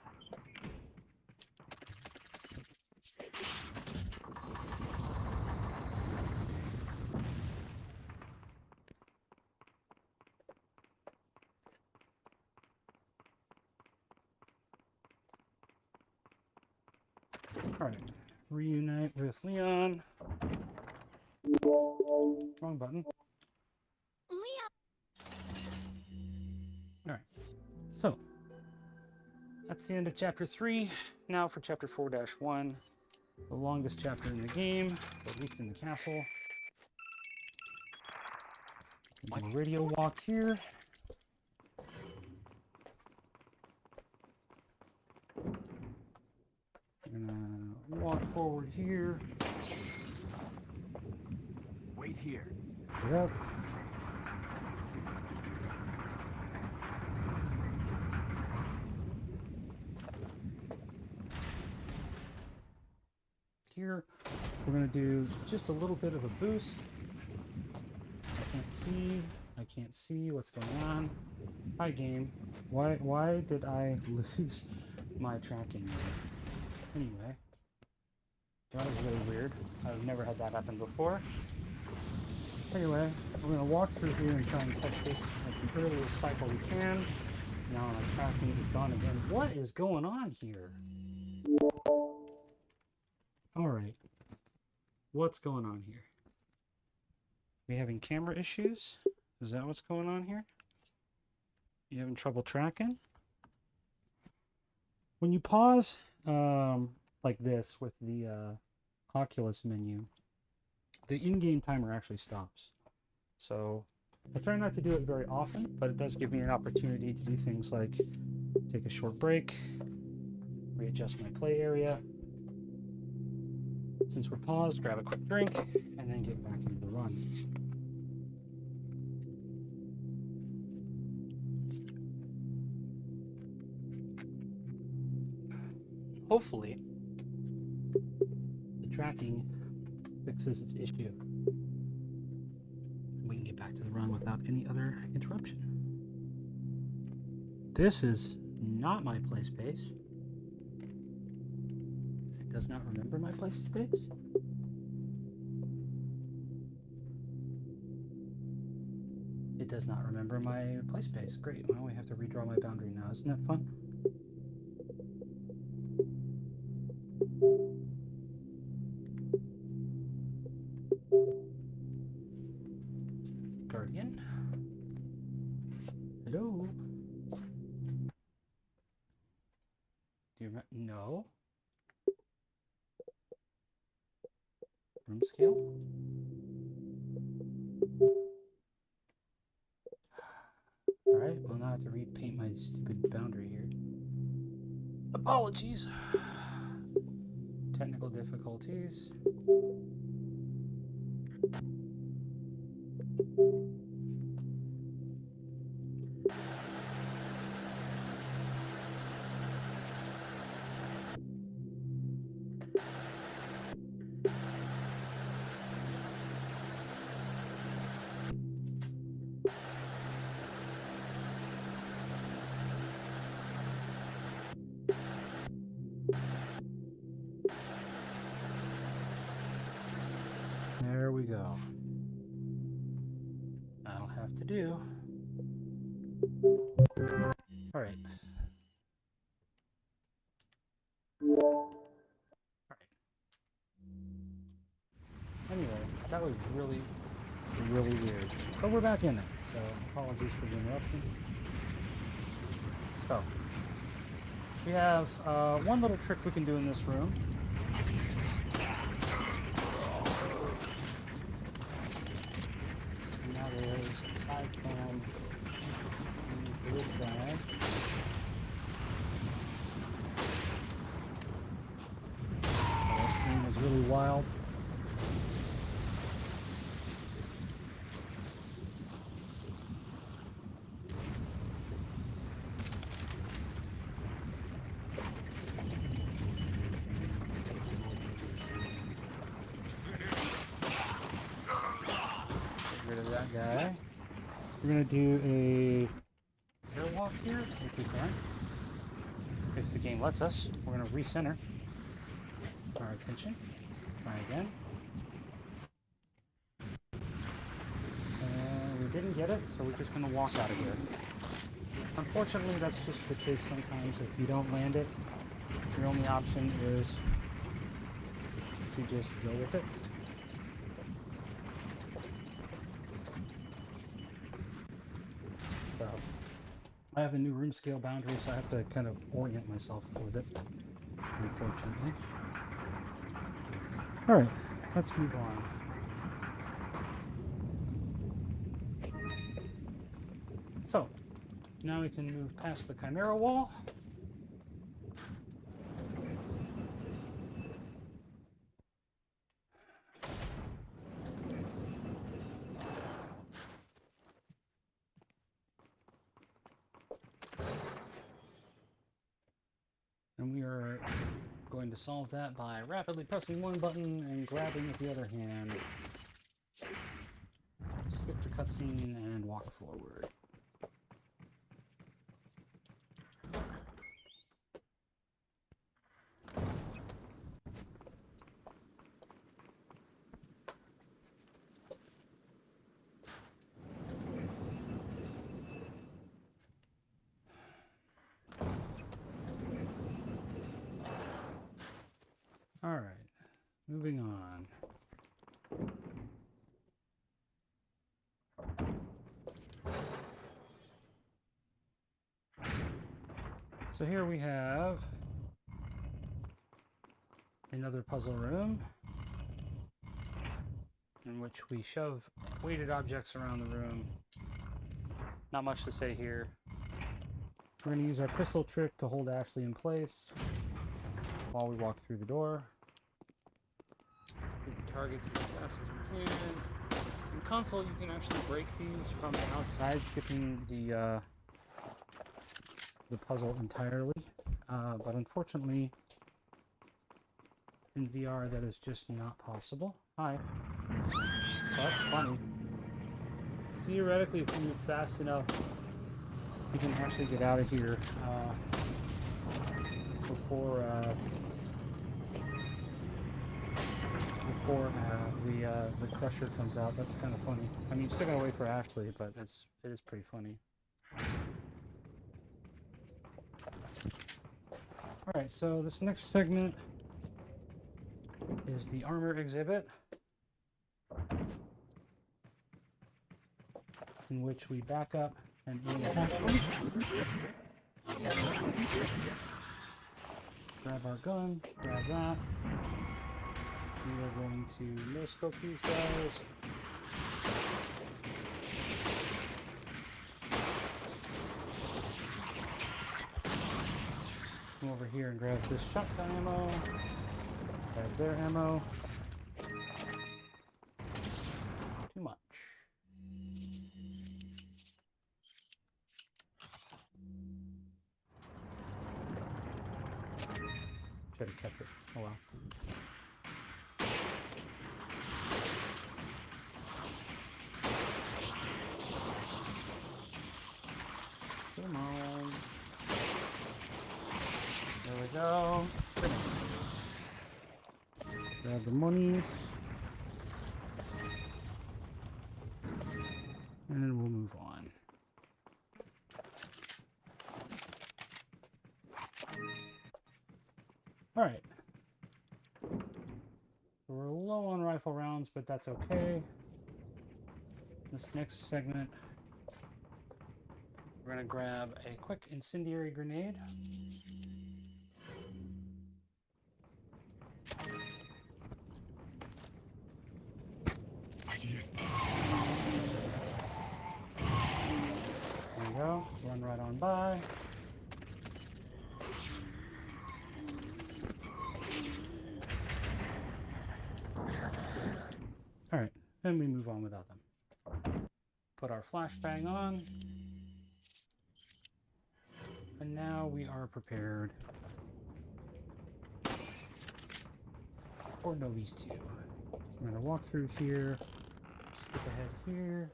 Alright, reunite with Leon. Wrong button. Leon. Alright, so that's the end of chapter 3. Now for chapter 4-1, the longest chapter in the game, at least in the castle. Do a radio walk here. Gonna walk forward here. Wait here. Get up. Here, we're gonna do just a little bit of a boost. I can't see what's going on. Hi game. Why did I lose my tracking? Anyway, that was really weird. I've never had that happen before. Anyway, we're going to walk through here and try and catch this at the earliest cycle we can. Now my tracking is gone again. What is going on here? Alright. What's going on here? We having camera issues? Is that what's going on here? You having trouble tracking? When you pause like this with the Oculus menu, the in-game timer actually stops. So I try not to do it very often, but it does give me an opportunity to do things like take a short break, readjust my play area. Since we're paused, grab a quick drink, and then get back into the run. Hopefully, the tracking fixes its issue. We can get back to the run without any other interruption. This is not my play space. It does not remember my play space. It does not remember my play space. Great. Well, we have to redraw my boundary now. Isn't that fun? Guardian. Hello. Do you remember? No. Roomscale? Alright, well now I have to repaint my stupid boundary here. Apologies. Technical difficulties. There we go. That'll have to do. All right. Anyway, that was really weird. But we're back in it, so apologies for the interruption. So, we have one little trick we can do in this room. And that is side cam for this guy. That screen is really wild. That guy. We're gonna do a airwalk here, if we can. If the game lets us. We're gonna recenter our attention. Try again. And we didn't get it, so we're just gonna walk out of here. Unfortunately, that's just the case sometimes. If you don't land it, your only option is to just go with it. So, I have a new room scale boundary, so I have to kind of orient myself with it, unfortunately. Alright, let's move on. So, now we can move past the Chimera wall. And we are going to solve that by rapidly pressing one button and grabbing with the other hand. Skip the cutscene and walk forward. All right, moving on. So here we have another puzzle room. in which we shove weighted objects around the room. Not much to say here. We're going to use our pistol trick to hold Ashley in place while we walk through the door. Hit the targets as fast as we can. In console, you can actually break these from the outside, skipping the puzzle entirely. But unfortunately, in VR, that is just not possible. Hi. So that's funny. Theoretically, if we move fast enough, we can actually get out of here before the crusher comes out. That's kind of funny. I mean, you still gotta wait for Ashley, but it is pretty funny. All right, so this next segment is the armor exhibit, in which we back up and aim at Ashley. Grab our gun, grab that. We are going to no-scope these guys. Come over here and grab this shotgun ammo. Grab their ammo. Too much. Should have kept it. Oh well. Come on. There we go. Grab the monies. And we'll move on. Alright. We're low on rifle rounds, but that's okay. This next segment, we're going to grab a quick incendiary grenade. There we go. Run right on by. Alright, then we move on without them. Put our flashbang on. And now we are prepared for Novice 2. So I'm going to walk through here, skip ahead here.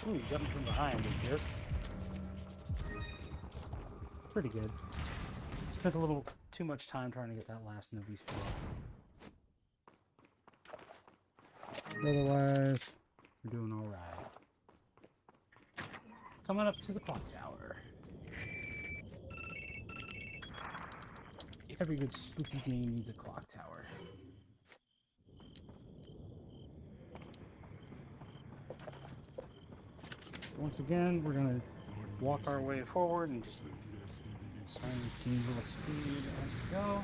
Ooh, you got me from behind, you jerk. Pretty good. Spent a little too much time trying to get that last Novice 2. Otherwise, we're doing alright. Coming up to the clock tower. Every good spooky game needs a clock tower. Once again, we're going to walk our way forward and just try and gain a little speed as we go.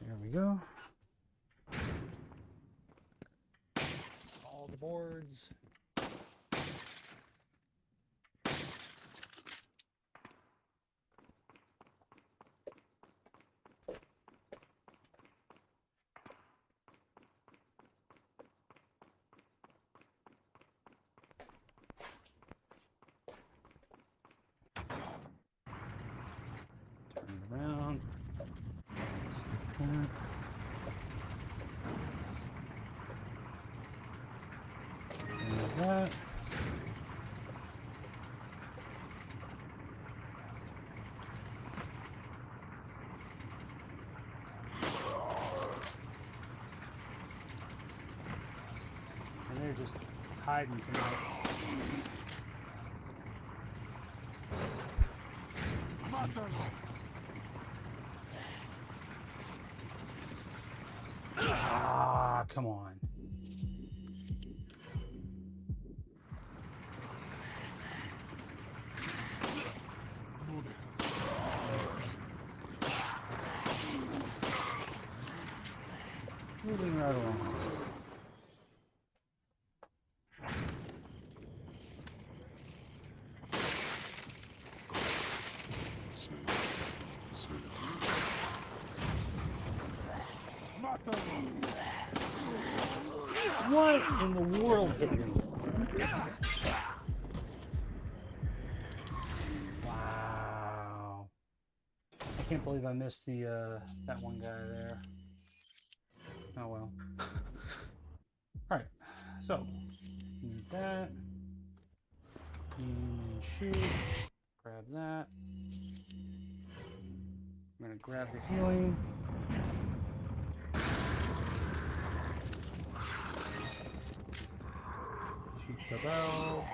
There we go. All the boards. Around. Skip that. And that. And they're just hiding tonight. Ah, come on. Moving right along. What in the world hit me? Wow. I can't believe I missed the that one guy there. Oh well. Alright, so need that. And shoot. Grab that. I'm gonna grab the healing. Shoot the bell.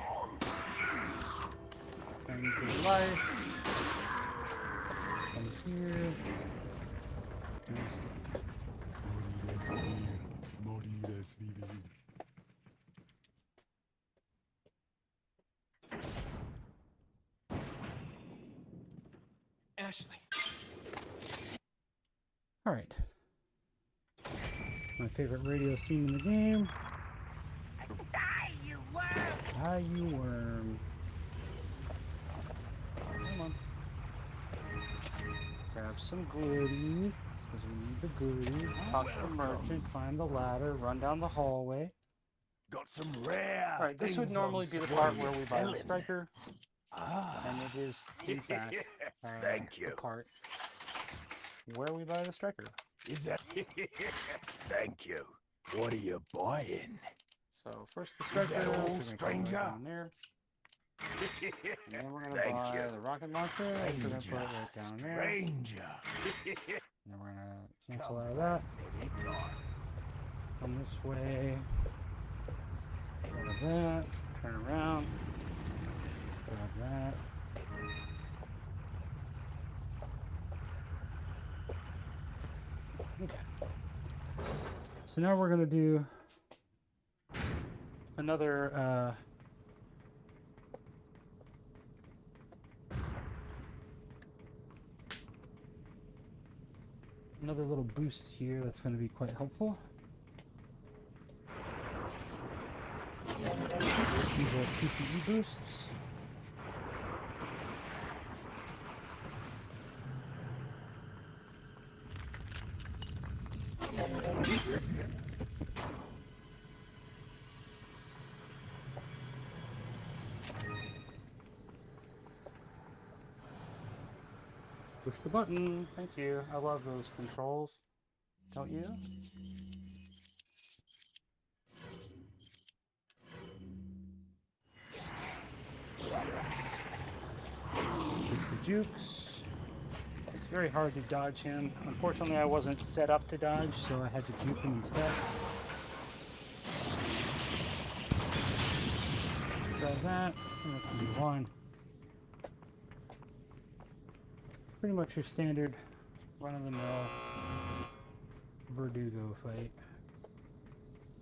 Thank you, life. Come here. And stop. Ashley. Alright. My favorite radio scene in the game. Die, you worm! Die, you worm. Come on. Grab some goodies, because we need the goodies. Talk to the merchant, climb the ladder, run down the hallway. Got some rare. Alright, this would things normally on be the sale. part What are where you we buy the selling? striker, Ah. and it is, in fact, Thank you. the part where we buy the striker. Is that? Thank you. What are you buying? So first the Is striker, that which all, we're going to come right stranger? down there. And then we're going to Thank buy you. the rocket launcher, which we're going to put Stranger. right down there. Stranger. And then we're going to cancel out of that. Anytime. Come this way. Grab that. Turn around. Grab that. Okay. So now we're going to do another another little boost here that's going to be quite helpful. These are PCE boosts. Push the button. Thank you. I love those controls. Don't you? Shoots the jukes. It's very hard to dodge him. Unfortunately, I wasn't set up to dodge, so I had to juke him instead. Grab that, and let's move on. Pretty much your standard run-of-the-mill Verdugo fight.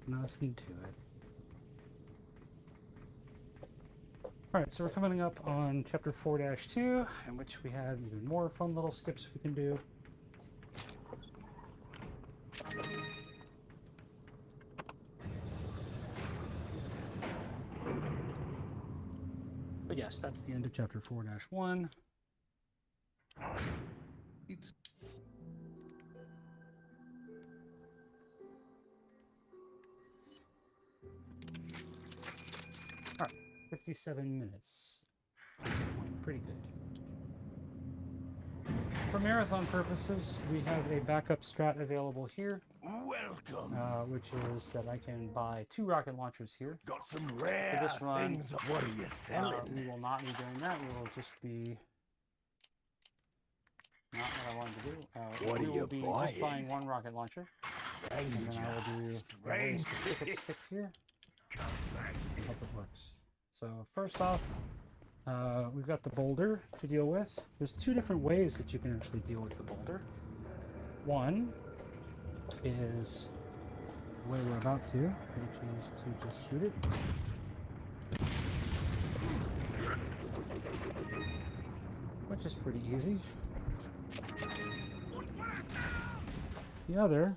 Nothing to it. Alright, so we're coming up on chapter 4-2, in which we have even more fun little skips we can do. But yes, that's the end of chapter 4-1. It's 57 minutes to this point. Pretty good. For marathon purposes, we have a backup strat available here, Welcome. which is that I can buy 2 rocket launchers here. Got some rare this run, things. What are you selling? We will not be doing that. We will just be not what I wanted to do. What we are will you be buying? just buying 1 rocket launcher, and then I will do a very specific stick here. Come back. I hope it works. So first off, We've got the boulder to deal with. There's two different ways that you can actually deal with the boulder. One is the way we're about to, which is to just shoot it. Which is pretty easy. The other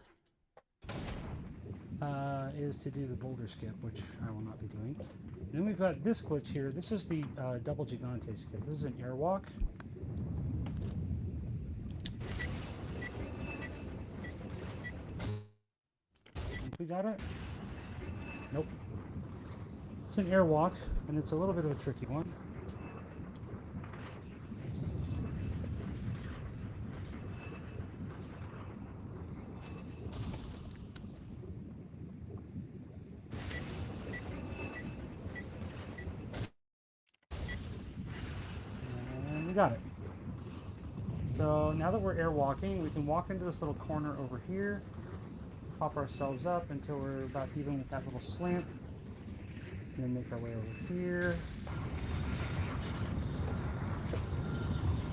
is to do the boulder skip, which I will not be doing. And then we've got this glitch here. This is the double gigante skip. This is an airwalk. Think we got it? Nope. It's an airwalk, and it's a little bit of a tricky one. Got it. So now that we're airwalking, we can walk into this little corner over here, pop ourselves up until we're about even with that little slant, and then make our way over here,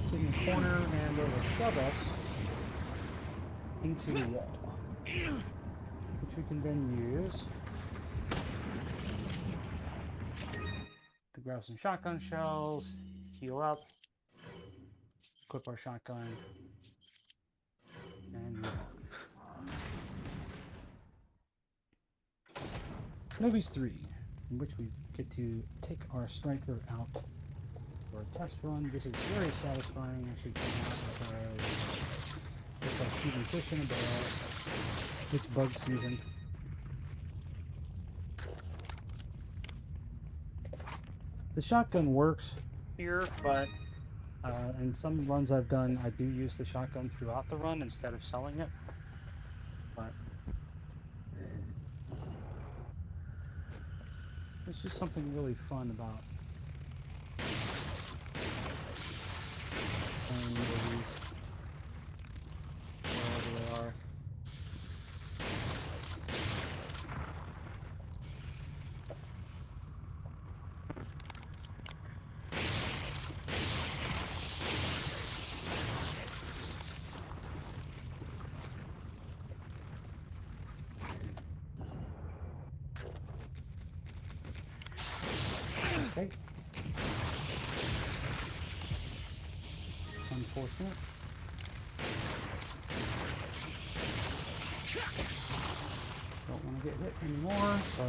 get in the corner, and it will shove us into the wall, which we can then use to grab some shotgun shells, heal up, equip our shotgun, and move on. Movies 3, in which we get to take our striker out for a test run. This is very satisfying, I should point out, because it's like shooting fish in a barrel. It's bug season. The shotgun works here, but in some runs I've done, I do use the shotgun throughout the run instead of selling it. But there's just something really fun about playing movies wherever they are. Okay. Unfortunate. Don't want to get hit anymore, so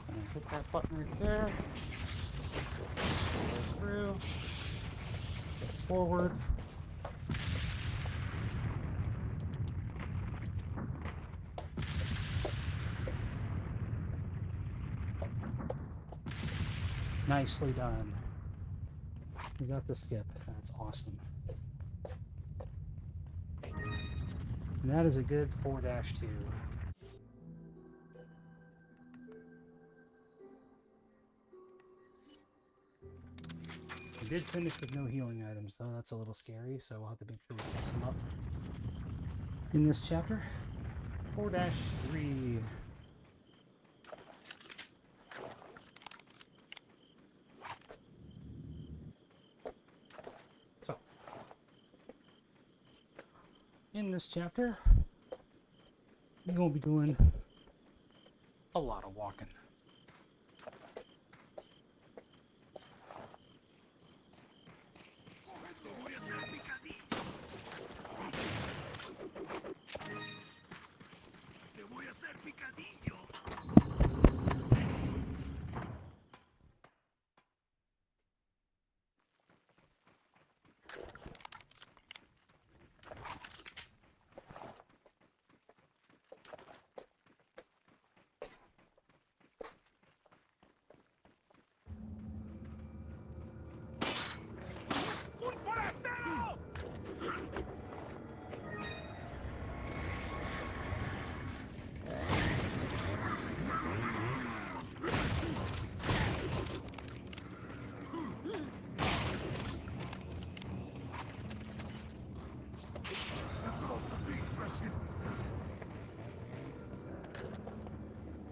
I'm gonna hit that button right there. Go through. Get forward. Nicely done. We got the skip. That's awesome. And that is a good 4-2. We did finish with no healing items, though. That's a little scary, so we'll have to make sure we pick some up in this chapter. 4-3. In this chapter, we will be doing a lot of walking.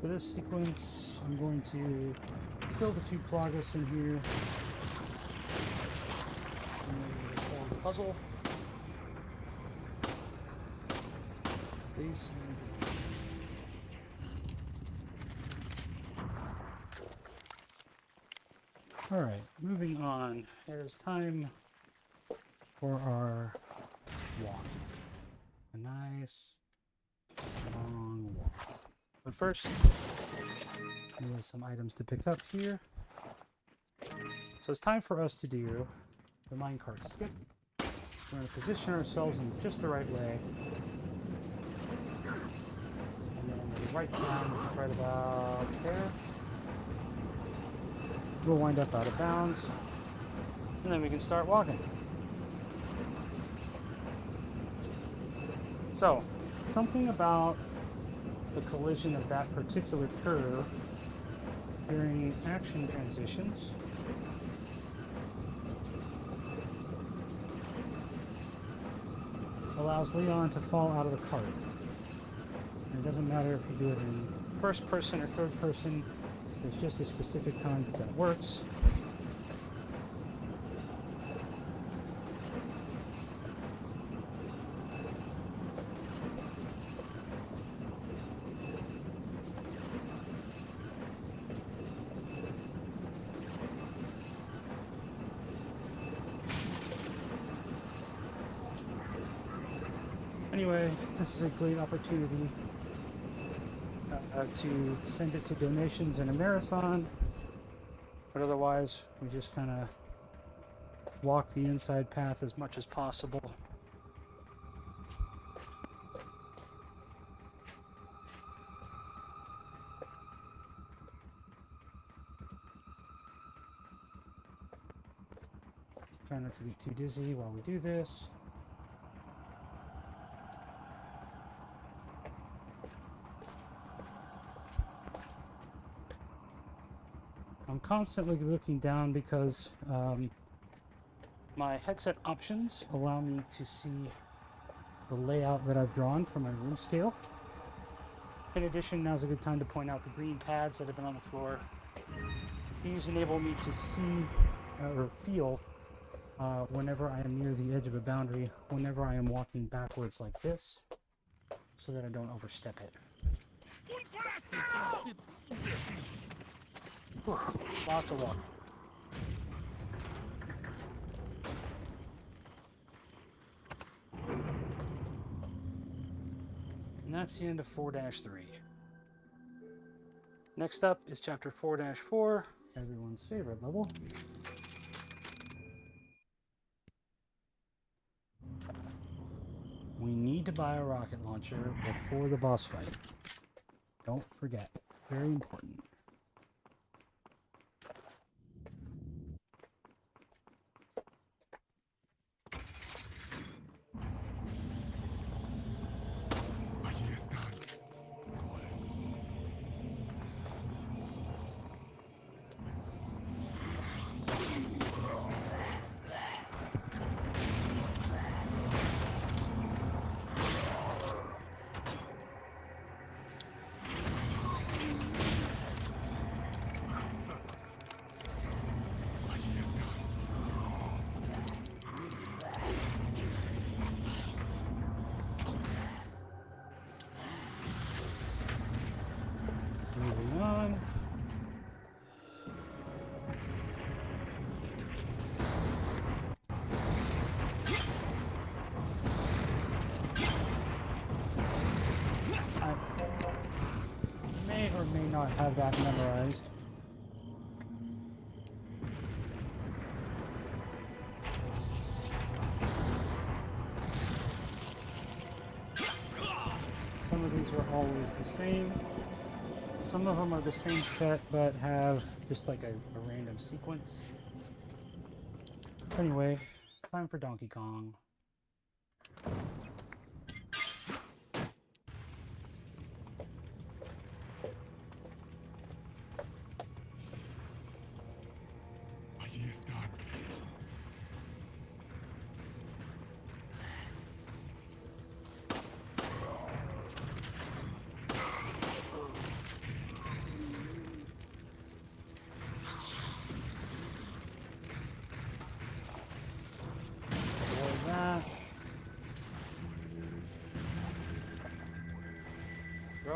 For this sequence, I'm going to kill the two Plagas in here. And then solve the puzzle. Please. Alright, moving on. It is time for our walk. A nice long walk. But first, we have some items to pick up here. So it's time for us to do the minecart skip. We're going to position ourselves in just the right way. And then at the right time, which is right about there, we'll wind up out of bounds. And then we can start walking. So, something about the collision of that particular curve during action transitions allows Leon to fall out of the cart. And it doesn't matter if you do it in first person or third person, there's just a specific time that works. Anyway, this is a great opportunity to send it to donations in a marathon, but otherwise we just kind of walk the inside path as much as possible. Try not to get too dizzy while we do this. I'm constantly looking down because my headset options allow me to see the layout that I've drawn for my room scale. In addition, now's a good time to point out the green pads that have been on the floor. These enable me to see or feel whenever I am near the edge of a boundary, whenever I am walking backwards like this, so that I don't overstep it. Cool. Lots of walking. And that's the end of 4-3. Next up is chapter 4-4, everyone's favorite level. We need to buy a rocket launcher before the boss fight. Don't forget. Very important. Moving on. I may or may not have that memorized. Some of these are always the same. Some of them are the same set, but have just like a random sequence. Anyway, time for Donkey Kong.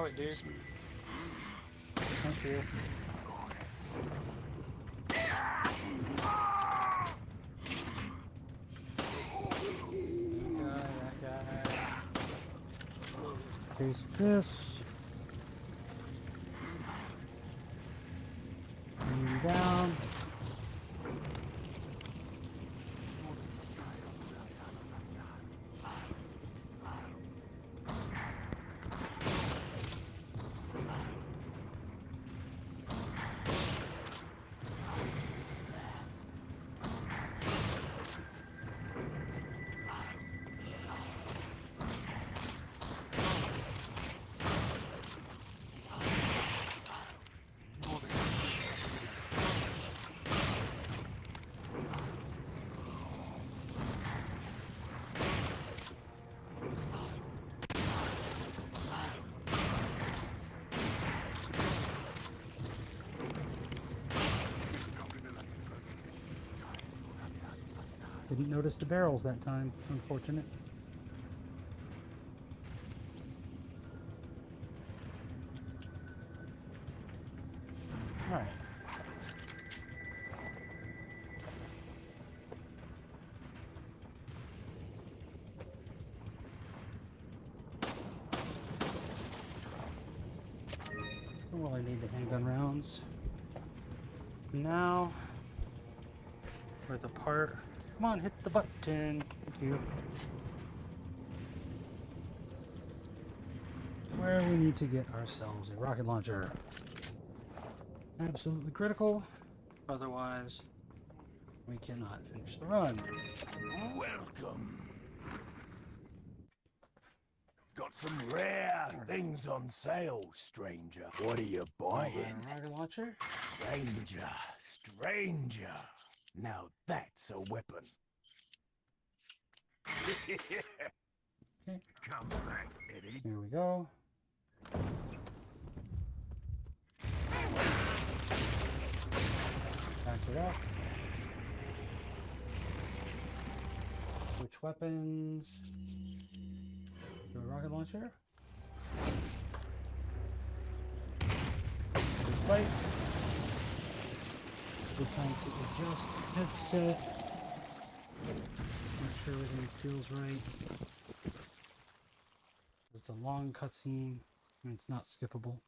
Throw it, dude. Thank you. That guy. Face this. Bring him down. Didn't notice the barrels that time. Unfortunate. Alright. Well, I need the handgun rounds. Now, we're at the part. Come on, hit the button. Thank you. Where we need to get ourselves a rocket launcher. Absolutely critical. Otherwise, we cannot finish the run. Welcome. Got some rare things on sale, stranger. What are you buying? A rocket launcher. Stranger, stranger. Now that's a weapon. Okay. Come back, Eddie. Here we go. Back it up. Switch weapons. Do a rocket launcher. Good fight. It's a good time to adjust headset. Make sure everything feels right. It's a long cutscene and it's not skippable.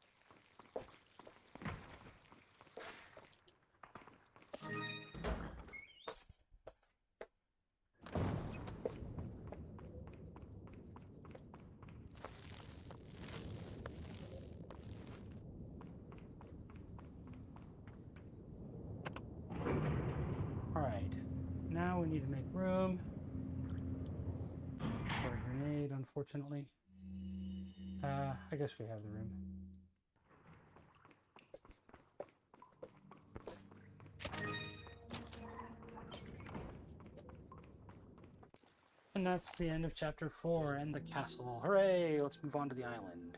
Alright, now we need to make room for a grenade, unfortunately. I guess we have the room. And that's the end of chapter 4 and the castle. Hooray! Let's move on to the island.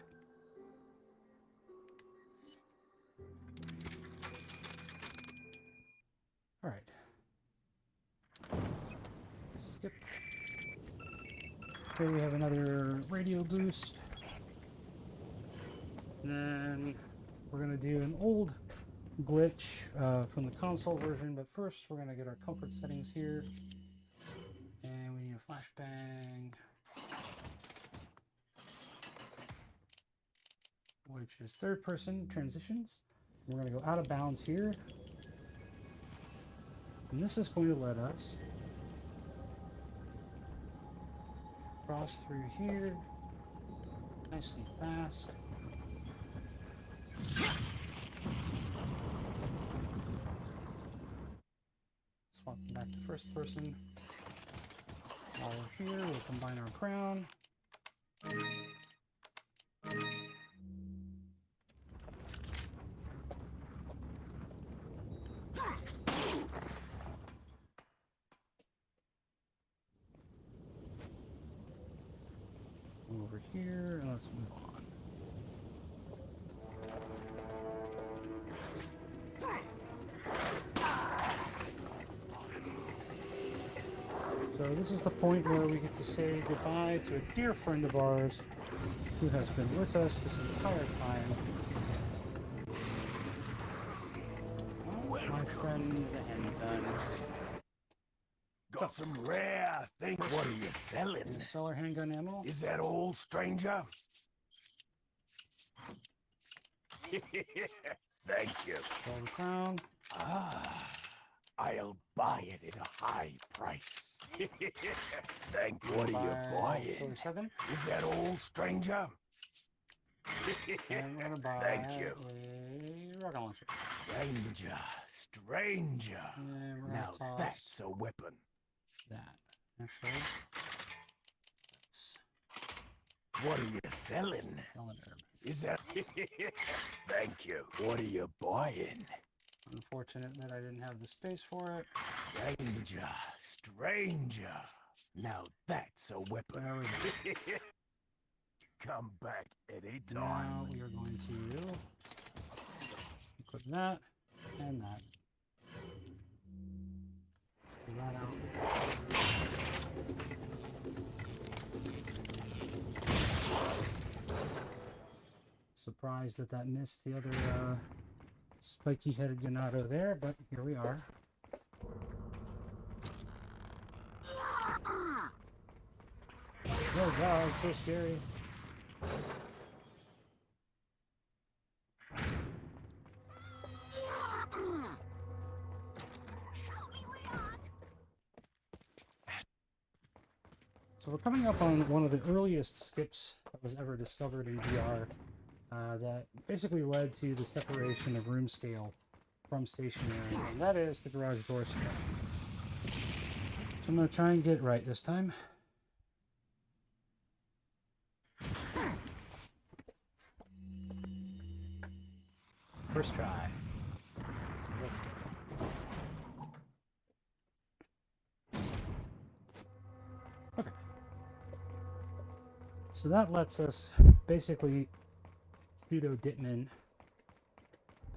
Alright. Skip. Here we have another radio boost. And then we're going to do an old glitch from the console version, but first we're going to get our comfort settings here. And we need a flashbang, which is third person transitions. We're going to go out of bounds here. And this is going to let us cross through here nice and fast. Swap back to first person. While we're here, we'll combine our crown. Over here, and let's move on. So this is the point where we get to say goodbye to a dear friend of ours, who has been with us this entire time. My friend the handgun. Got some rare things. What are you selling? Can you sell our handgun ammo? Is that all, stranger? Thank you. Sell the crown. Ah, I'll buy it at a high price. Thank you. What are you buying? 47. Is that all, stranger? And we're gonna buy Thank you. a rocket launcher. Stranger, stranger. And we're Now gonna that's toss a weapon. that. Actually, let's What are you selling? sell an herb. Is that... Thank you. What are you buying? Unfortunate that I didn't have the space for it. Stranger, stranger. Now that's a weapon. There we go. Come back any Now time. we are going to equip that and that. Pull that out. Surprised that that missed the other spiky-headed ganado there, but here we are. Oh god, it's so scary. So we're coming up on one of the earliest skips that was ever discovered in VR that basically led to the separation of Roomscale from stationary, and that is the garage door skip. So I'm going to try and get it right this time. First try. Let's go. Okay. So that lets us basically pseudo Ditman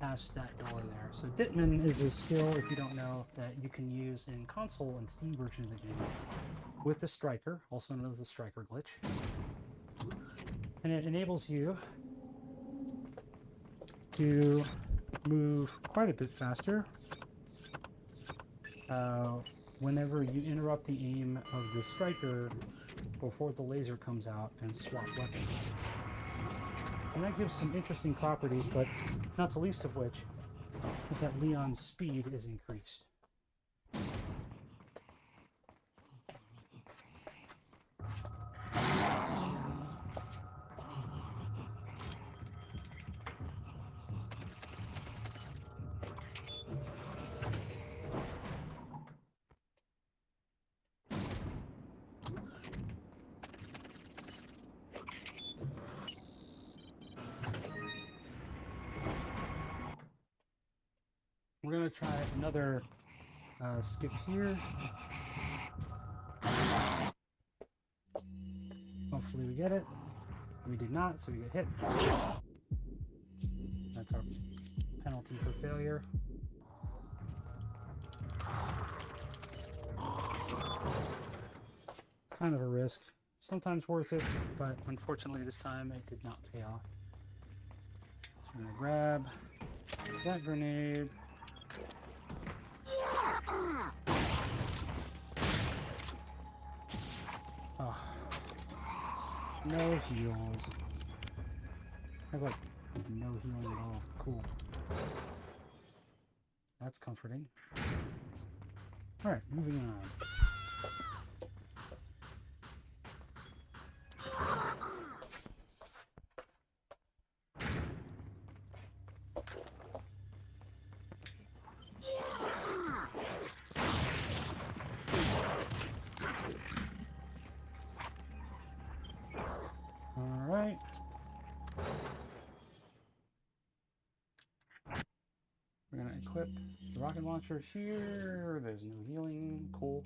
past that door there. So Ditman is a skill, if you don't know, that you can use in console and Steam version of the game with the striker, also known as the striker glitch. And it enables you to move quite a bit faster whenever you interrupt the aim of the striker before the laser comes out and swap weapons. And that gives some interesting properties, but not the least of which is that Leon's speed is increased. We're going to try another skip here. Hopefully we get it. We did not, so we get hit. That's our penalty for failure. Kind of a risk. Sometimes worth it, but unfortunately this time it did not pay off. So I'm going to grab that grenade. Oh. No heals. I have like no healing at all. Cool. That's comforting. Alright, moving on. Alright. We're gonna equip the rocket launcher here. There's no healing. Cool.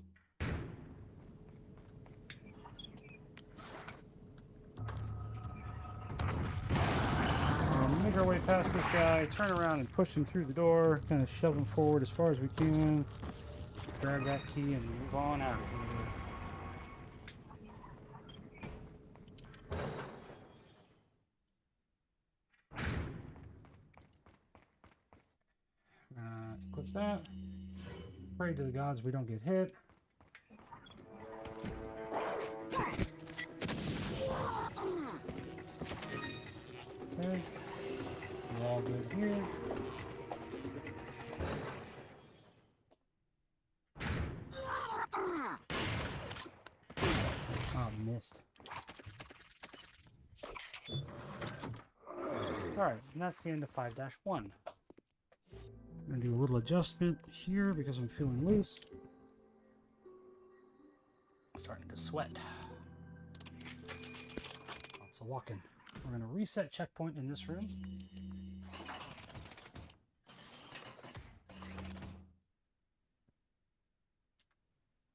Make our way past this guy, turn around and push him through the door, kind of shove him forward as far as we can. Grab that key and move on out of here. with that. Pray to the gods we don't get hit. Okay. We're all good here. Oh, missed. Alright, and that's the end of 5-1. I'm going to do a little adjustment here because I'm feeling loose. I'm starting to sweat. Lots of walking. We're going to reset checkpoint in this room.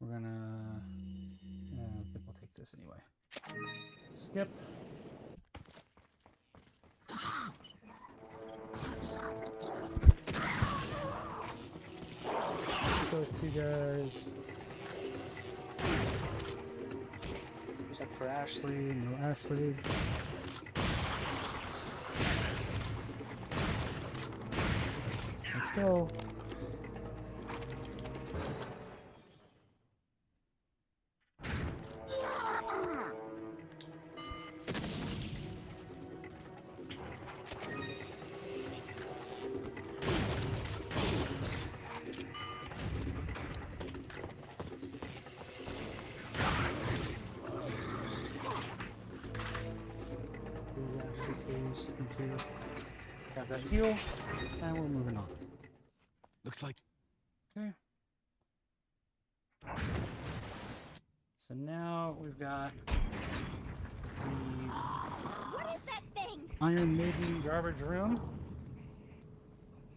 We're going to... I think we'll take this anyway. Skip. Those two guys. Check for Ashley. No Ashley. Let's go. Have that heal, and we're moving on. Looks like Okay. So now we've got the What is that thing? Iron Maiden garbage room.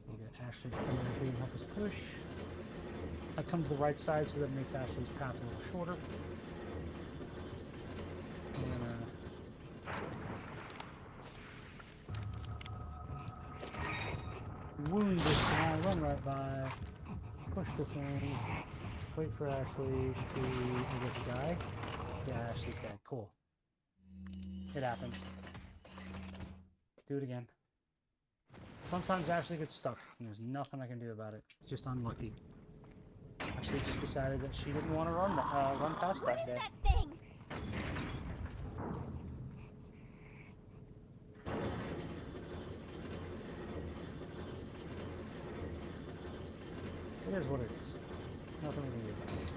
We'll get Ashley to come over here and help us push. I come to the right side so that makes Ashley's path a little shorter. Wound this guy, run right by, push the thing, wait for Ashley to get the guy. Yeah, Ashley's dead. Cool. It happens. Do it again. Sometimes Ashley gets stuck, and there's nothing I can do about it. It's just unlucky. Ashley just decided that she didn't want to run past What that is guy. that thing? It is what it is. Nothing we can do about it.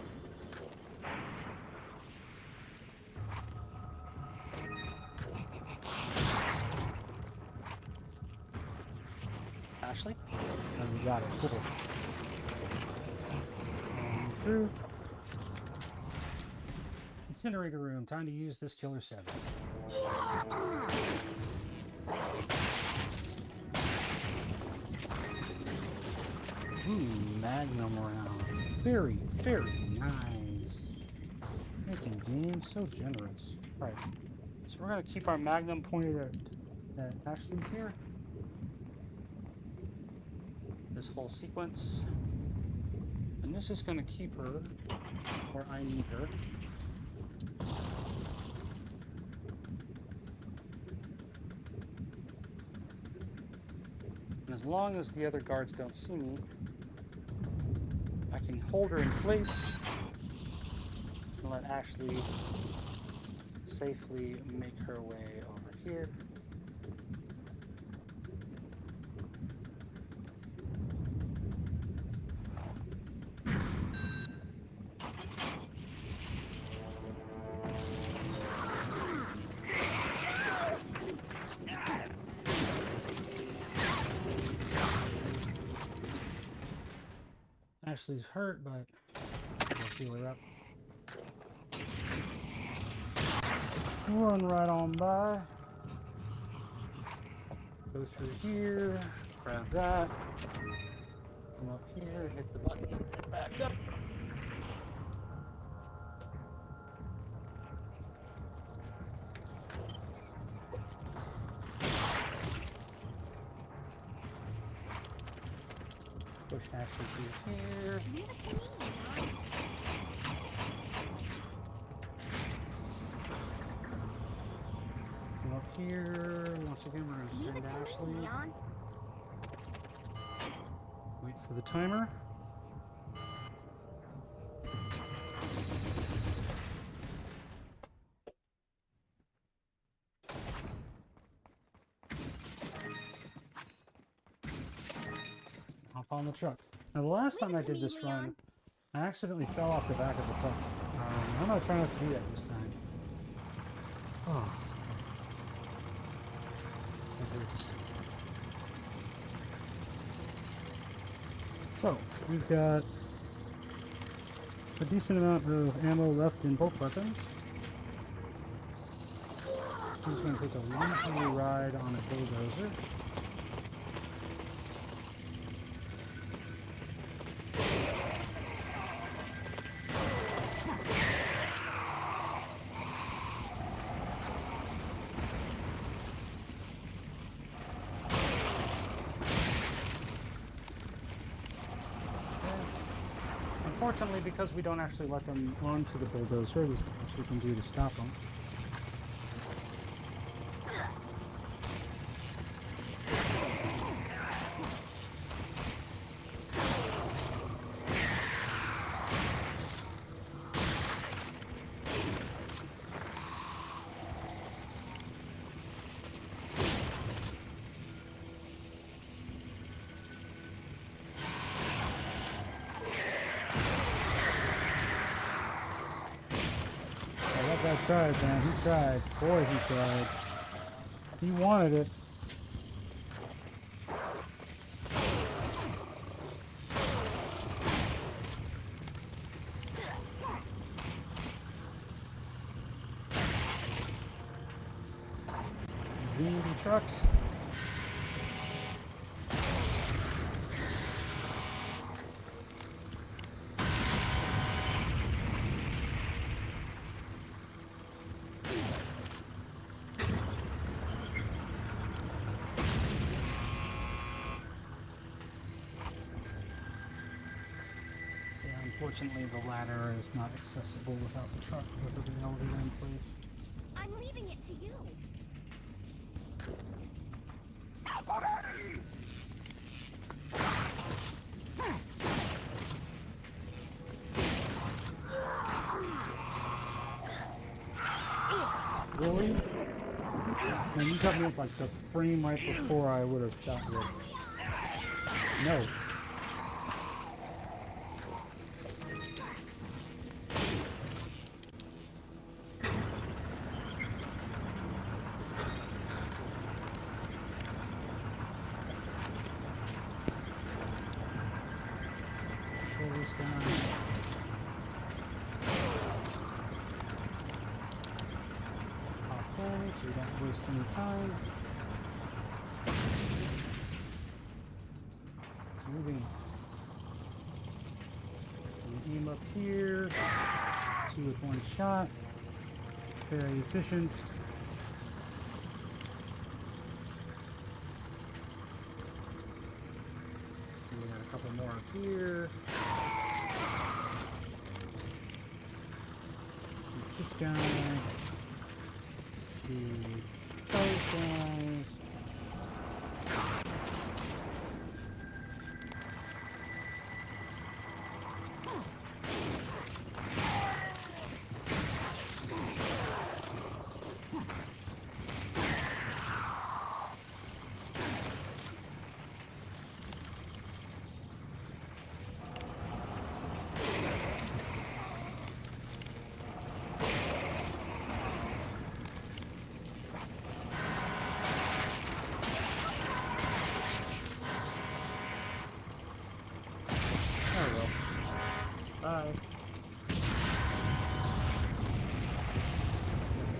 Ashley? And we got it. Cool. And through. Incinerator room. Time to use this killer 7. Ooh, Magnum round. Very, very nice. Making game so generous. Alright, so we're going to keep our Magnum pointed at Ashley here. This whole sequence. And this is going to keep her where I need her. And as long as the other guards don't see me, I can hold her in place and let Ashley safely make her way over here. Ashley's hurt, but we'll heal her up. Run right on by. Go through here. Grab that. Come up here. Hit the button. And back up. Push Ashley through here. Come up here. Once again, we're going to send Ashley. Wait Wait for the timer. Hop on the truck. Now the last Leave time it I to did me, this Leon. run, I accidentally fell off the back of the truck. I'm gonna try not to do that this time. Oh. It hurts. So, we've got a decent amount of ammo left in both weapons. I'm just going to take a leisurely ride on a bulldozer. Unfortunately, because we don't actually let them onto the bulldozer, there's not much we can do to stop them. That guy tried, man. He tried. Boy, he tried. He wanted it. ZD truck. Unfortunately, the ladder is not accessible without the truck with the elevator in place. I'm leaving it to you. Really? Man, you got me at like the frame right before I would have shot you. No. Kill this guy. So we don't waste any time. Moving. We aim up here. 2 with 1 shot. Very efficient. We got a couple more up here. Shoot this guy. Shoot those guys. There we go. Bye.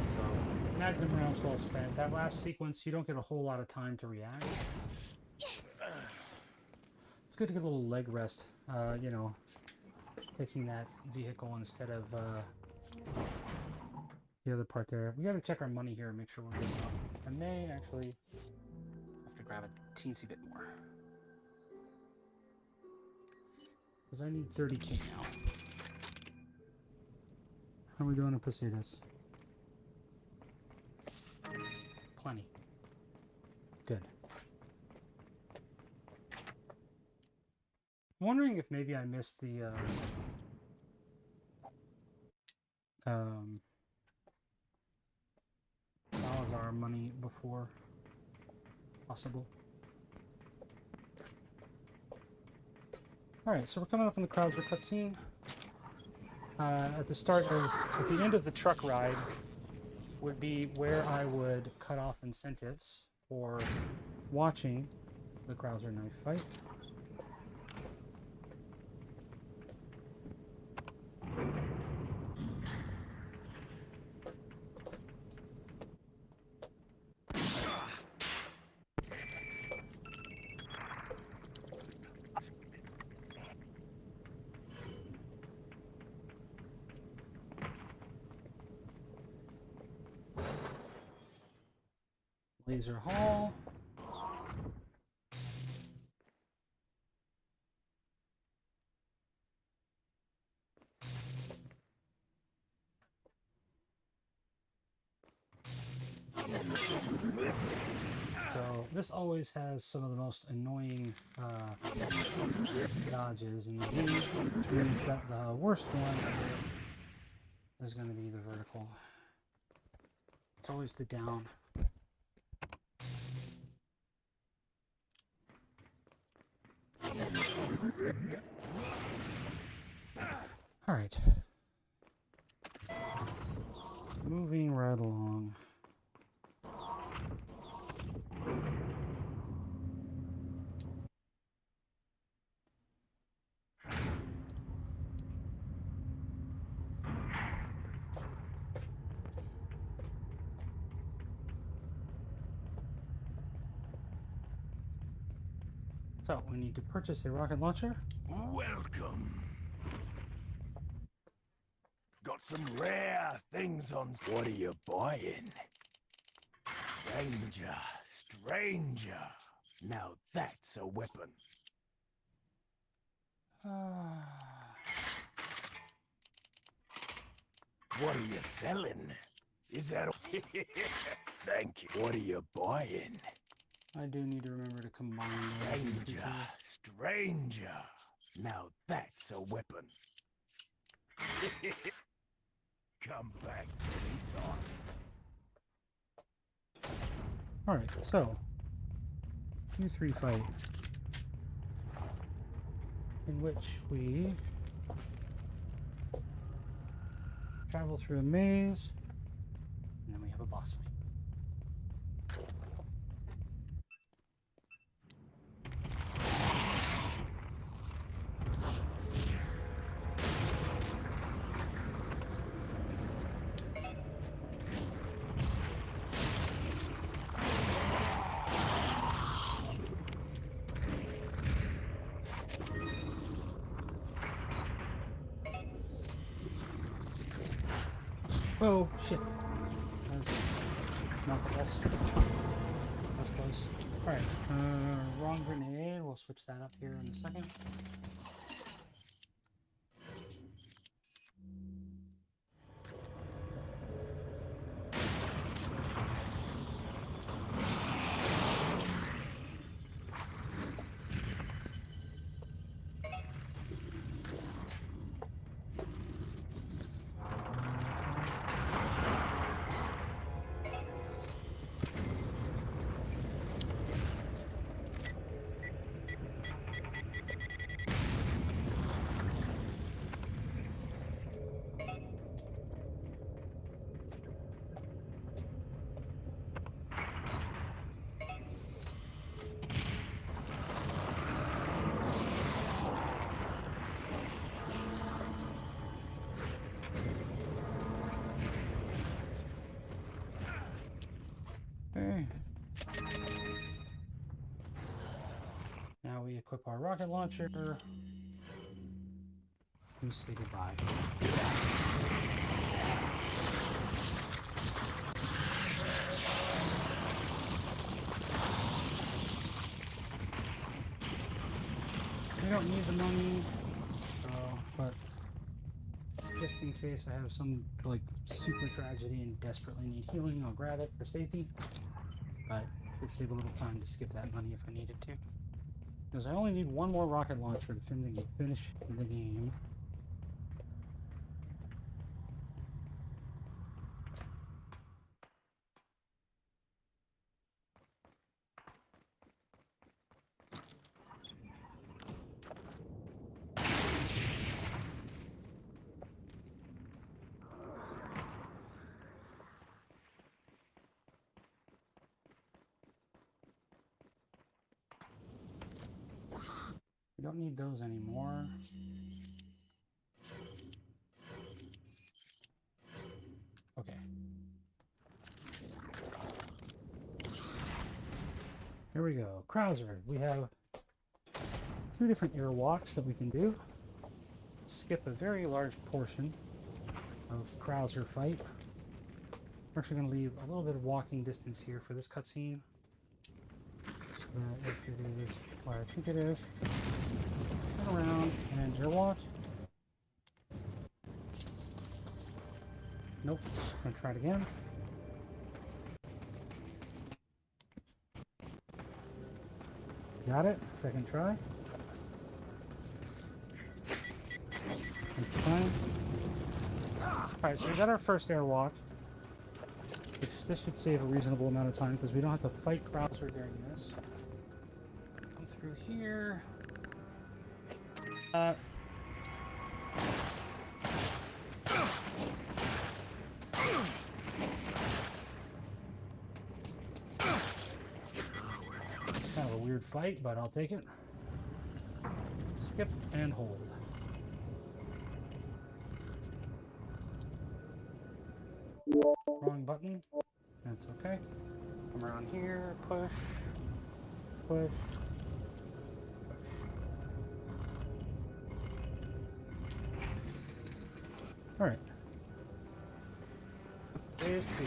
So, magnum rounds well spent. That last sequence, you don't get a whole lot of time to react. It's good to get a little leg rest, you know, taking that vehicle instead of the other part there. We gotta check our money here and make sure we're good enough. I may actually have to grab a teensy bit more. Because I need 30k now. How are we doing in Positas? Plenty. Good. I'm wondering if maybe I missed the Salazar money before. Possible. Alright, so we're coming up on the Krauser cutscene. At the end of the truck ride would be where I would cut off incentives for watching the Krauser knife fight. Laser Hall. So this always has some of the most annoying dodges in the game, which means that the worst one is going to be the vertical. It's always the down. All right. Moving right along. So we need to purchase a rocket launcher. Welcome. Got some rare things on. What are you buying? Stranger, stranger. Now that's a weapon. What are you selling? Is that? Thank you. What are you buying? I do need to remember to combine those two Stranger, stranger. Now that's a weapon. Come back anytime. Alright, so Q3 fight in which we travel through a maze and then we have a boss fight. Oh, shit. That was not the best. That's close. Alright, wrong grenade. We'll switch that up here in a second. Okay. Now we equip our rocket launcher and say goodbye. We don't need the money, so, but just in case I have some like super tragedy and desperately need healing, I'll grab it for safety. But it would save a little time to skip that money if I needed to. Because I only need one more rocket launcher to finish the game. We don't need those anymore. Okay. Here we go. Krauser. We have 2 different airwalks that we can do. Skip a very large portion of Krauser fight. We're actually going to leave a little bit of walking distance here for this cutscene. So that if it is where I think it is, turn around and airwalk. Nope. I'm gonna try it again. Got it. Second try. That's fine. Alright, so we got our first airwalk. Which this should save a reasonable amount of time because we don't have to fight Krauser during this. Come through here. It's kind of a weird fight, but I'll take it. Skip and hold. Wrong button. That's okay. Come around here, push, push, push. Alright. Phase 2.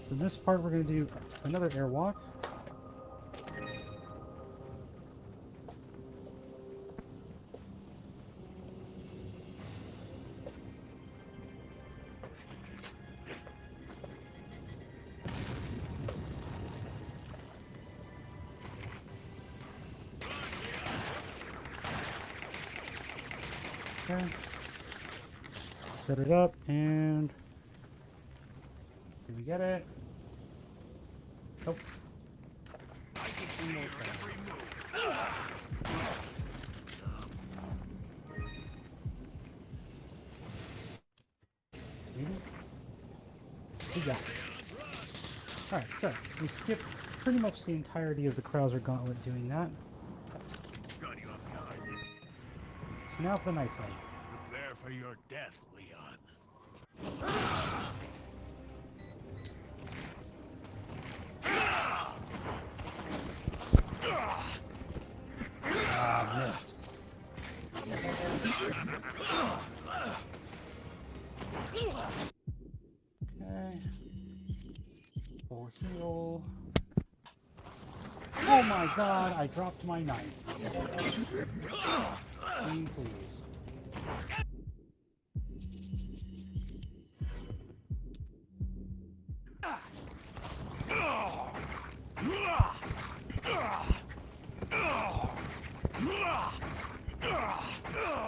So this part we're going to do another airwalk. Okay. Set it up and did we get it? Nope. We got it. Alright, so we skipped pretty much the entirety of the Krauser Gauntlet doing that. So now for the knife fight. Prepare for your death, Leon. Ah, missed. Okay. Full heal. Oh my god, I dropped my knife. Please.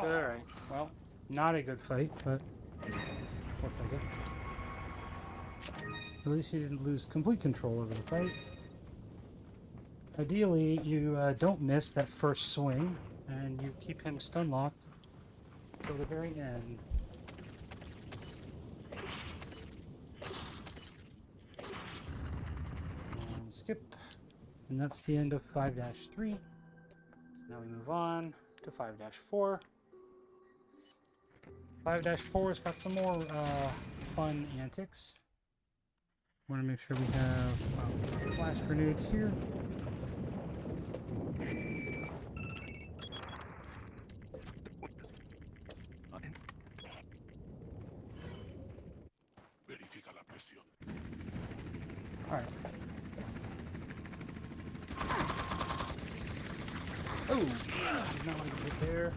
Alright, well, not a good fight, but we'll take it. At least he didn't lose complete control over the fight. Ideally, you don't miss that first swing, and you keep him stun locked till the very end. And skip. And that's the end of 5-3. Now we move on to 5-4. 5-4's got some more fun antics. Want to make sure we have a flash grenade here. Alright. Oh! Did not want to get there.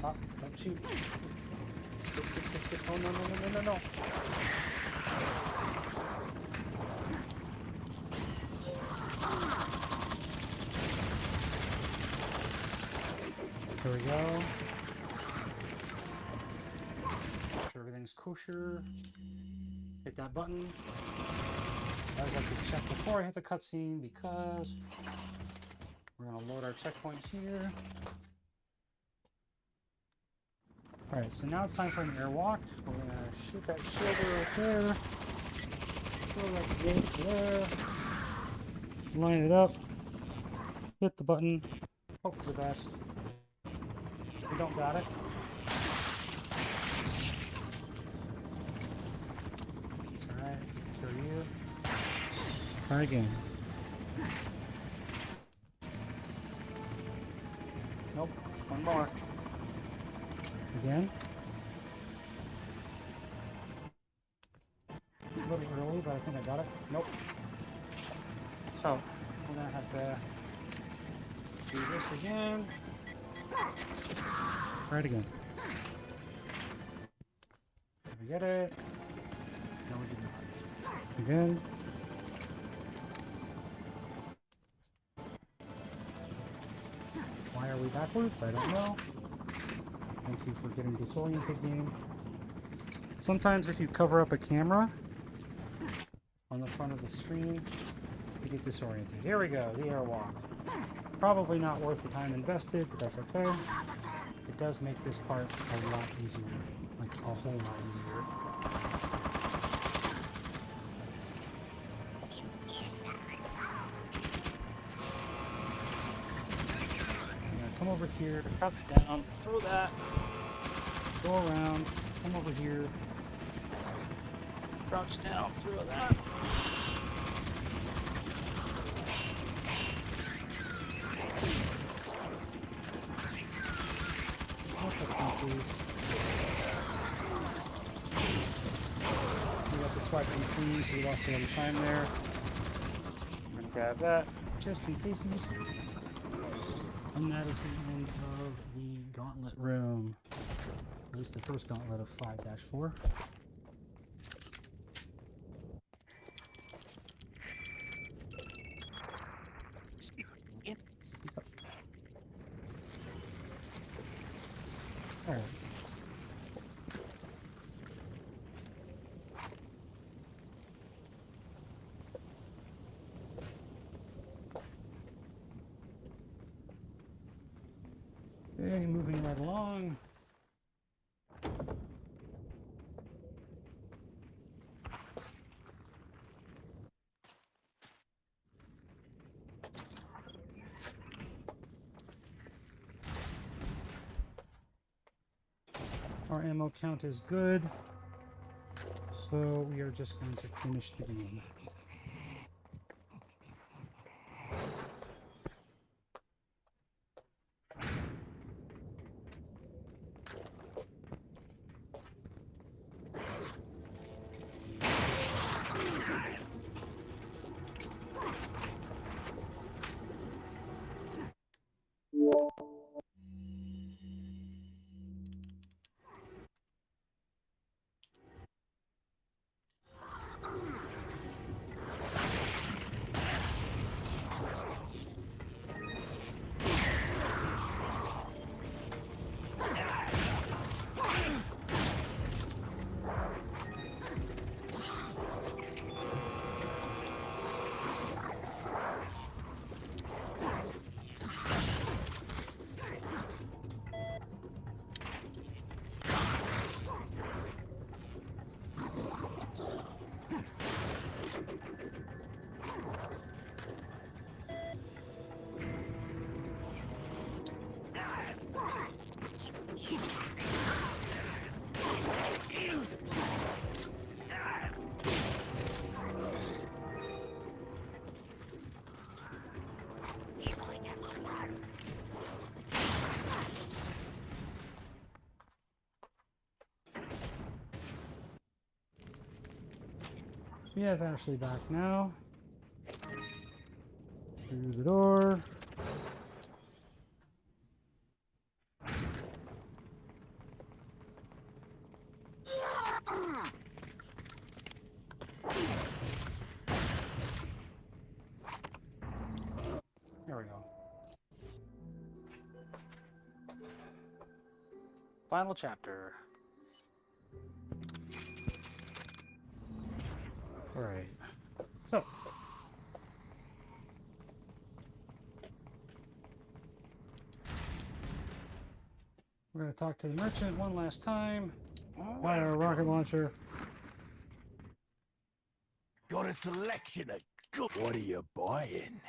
Ah, don't shoot. Skip, skip, skip, skip. Oh, no, no, no, no, no, no. There we go. Make sure everything's kosher. Hit that button. I always like to check before I hit the cutscene because we're going to load our checkpoint here. Alright, so now it's time for an airwalk. We're going to shoot that shoulder right there. Throw that gate there. Line it up. Hit the button. Hope for the best. We don't got it. It's alright. So are you. Try again. Nope. One more. Again. A little early, but I think I got it. Nope. So, we're gonna have to do this again. Try it again. Did we get it? No, we did not. Again. Why are we backwards? I don't know. Thank you for getting disoriented, game. Sometimes if you cover up a camera on the front of the screen, you get disoriented. Here we go, the airwalk. Probably not worth the time invested, but that's okay. It does make this part a lot easier. Like, a whole lot easier. I'm gonna come over here, crouch down, throw that, go around, come over here, crouch down, throw that. Please. We got the swipe in between, so we lost a little time there. I'm gonna grab that just in cases. And that is the end of the gauntlet room. At least the first gauntlet of 5-4. Speak up. Alright. Okay, moving right along. Our ammo count is good, so we are just going to finish the game. We have Ashley back now. Through the door. There we go. Final chapter. Alright. So. We're going to talk to the merchant one last time. Buy our rocket launcher. Got a selection of good. What are you buying?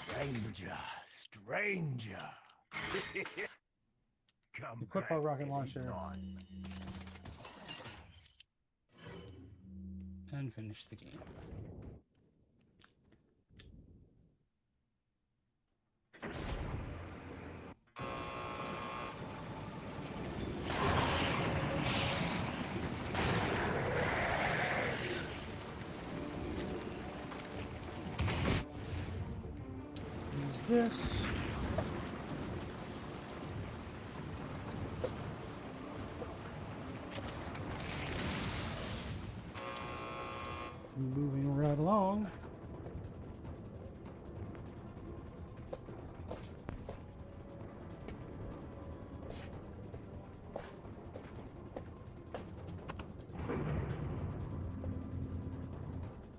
Stranger, stranger. Come Equip back our rocket launcher. anytime. And finish the game. Use this. Moving right along.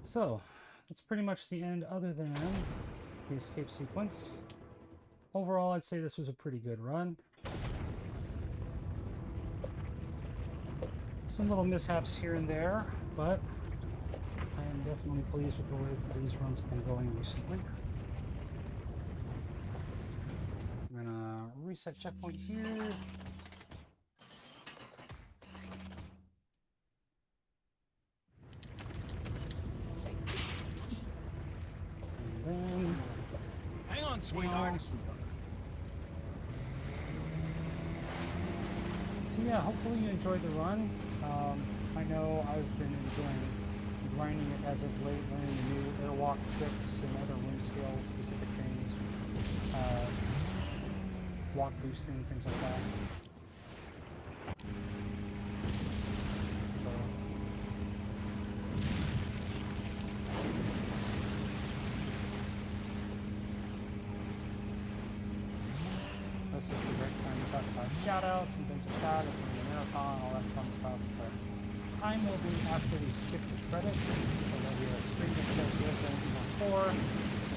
So, that's pretty much the end other than the escape sequence. Overall, I'd say this was a pretty good run. Some little mishaps here and there, but I am definitely pleased with the way that these runs have been going recently. I'm gonna reset checkpoint here. And then... Hang on, sweetheart. So yeah, hopefully you enjoyed the run. I know I've been enjoying grinding it as of late, learning new airwalk tricks and other Roomscale specific things, walk boosting, things like that. So this is the great time to talk about shoutouts and things like that, if we're in a marathon, all that fun stuff. But time will be after we skip the credits, so there'll be a screen that says Resident Evil 4, and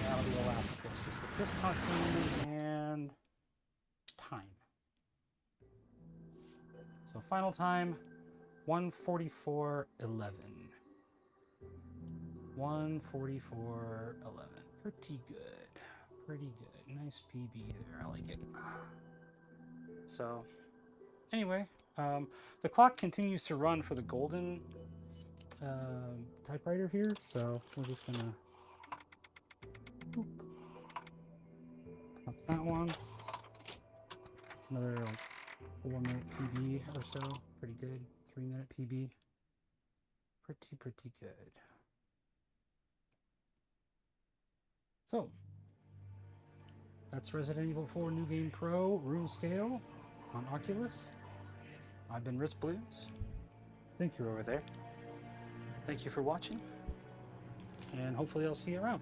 that'll be the last skip. So we skip this cutscene and time. So final time, 1:44:11. 1:44:11. Pretty good. Pretty good. Nice PB there. I like it. So, anyway, the clock continues to run for the golden typewriter here, so we're just gonna pop that one. It's another like 4-minute PB or so. Pretty good. 3-minute PB. Pretty good. So, that's Resident Evil 4 New Game Pro Roomscale on Oculus. I've been Ritz Blues. Thank you over there. Thank you for watching, and hopefully I'll see you around.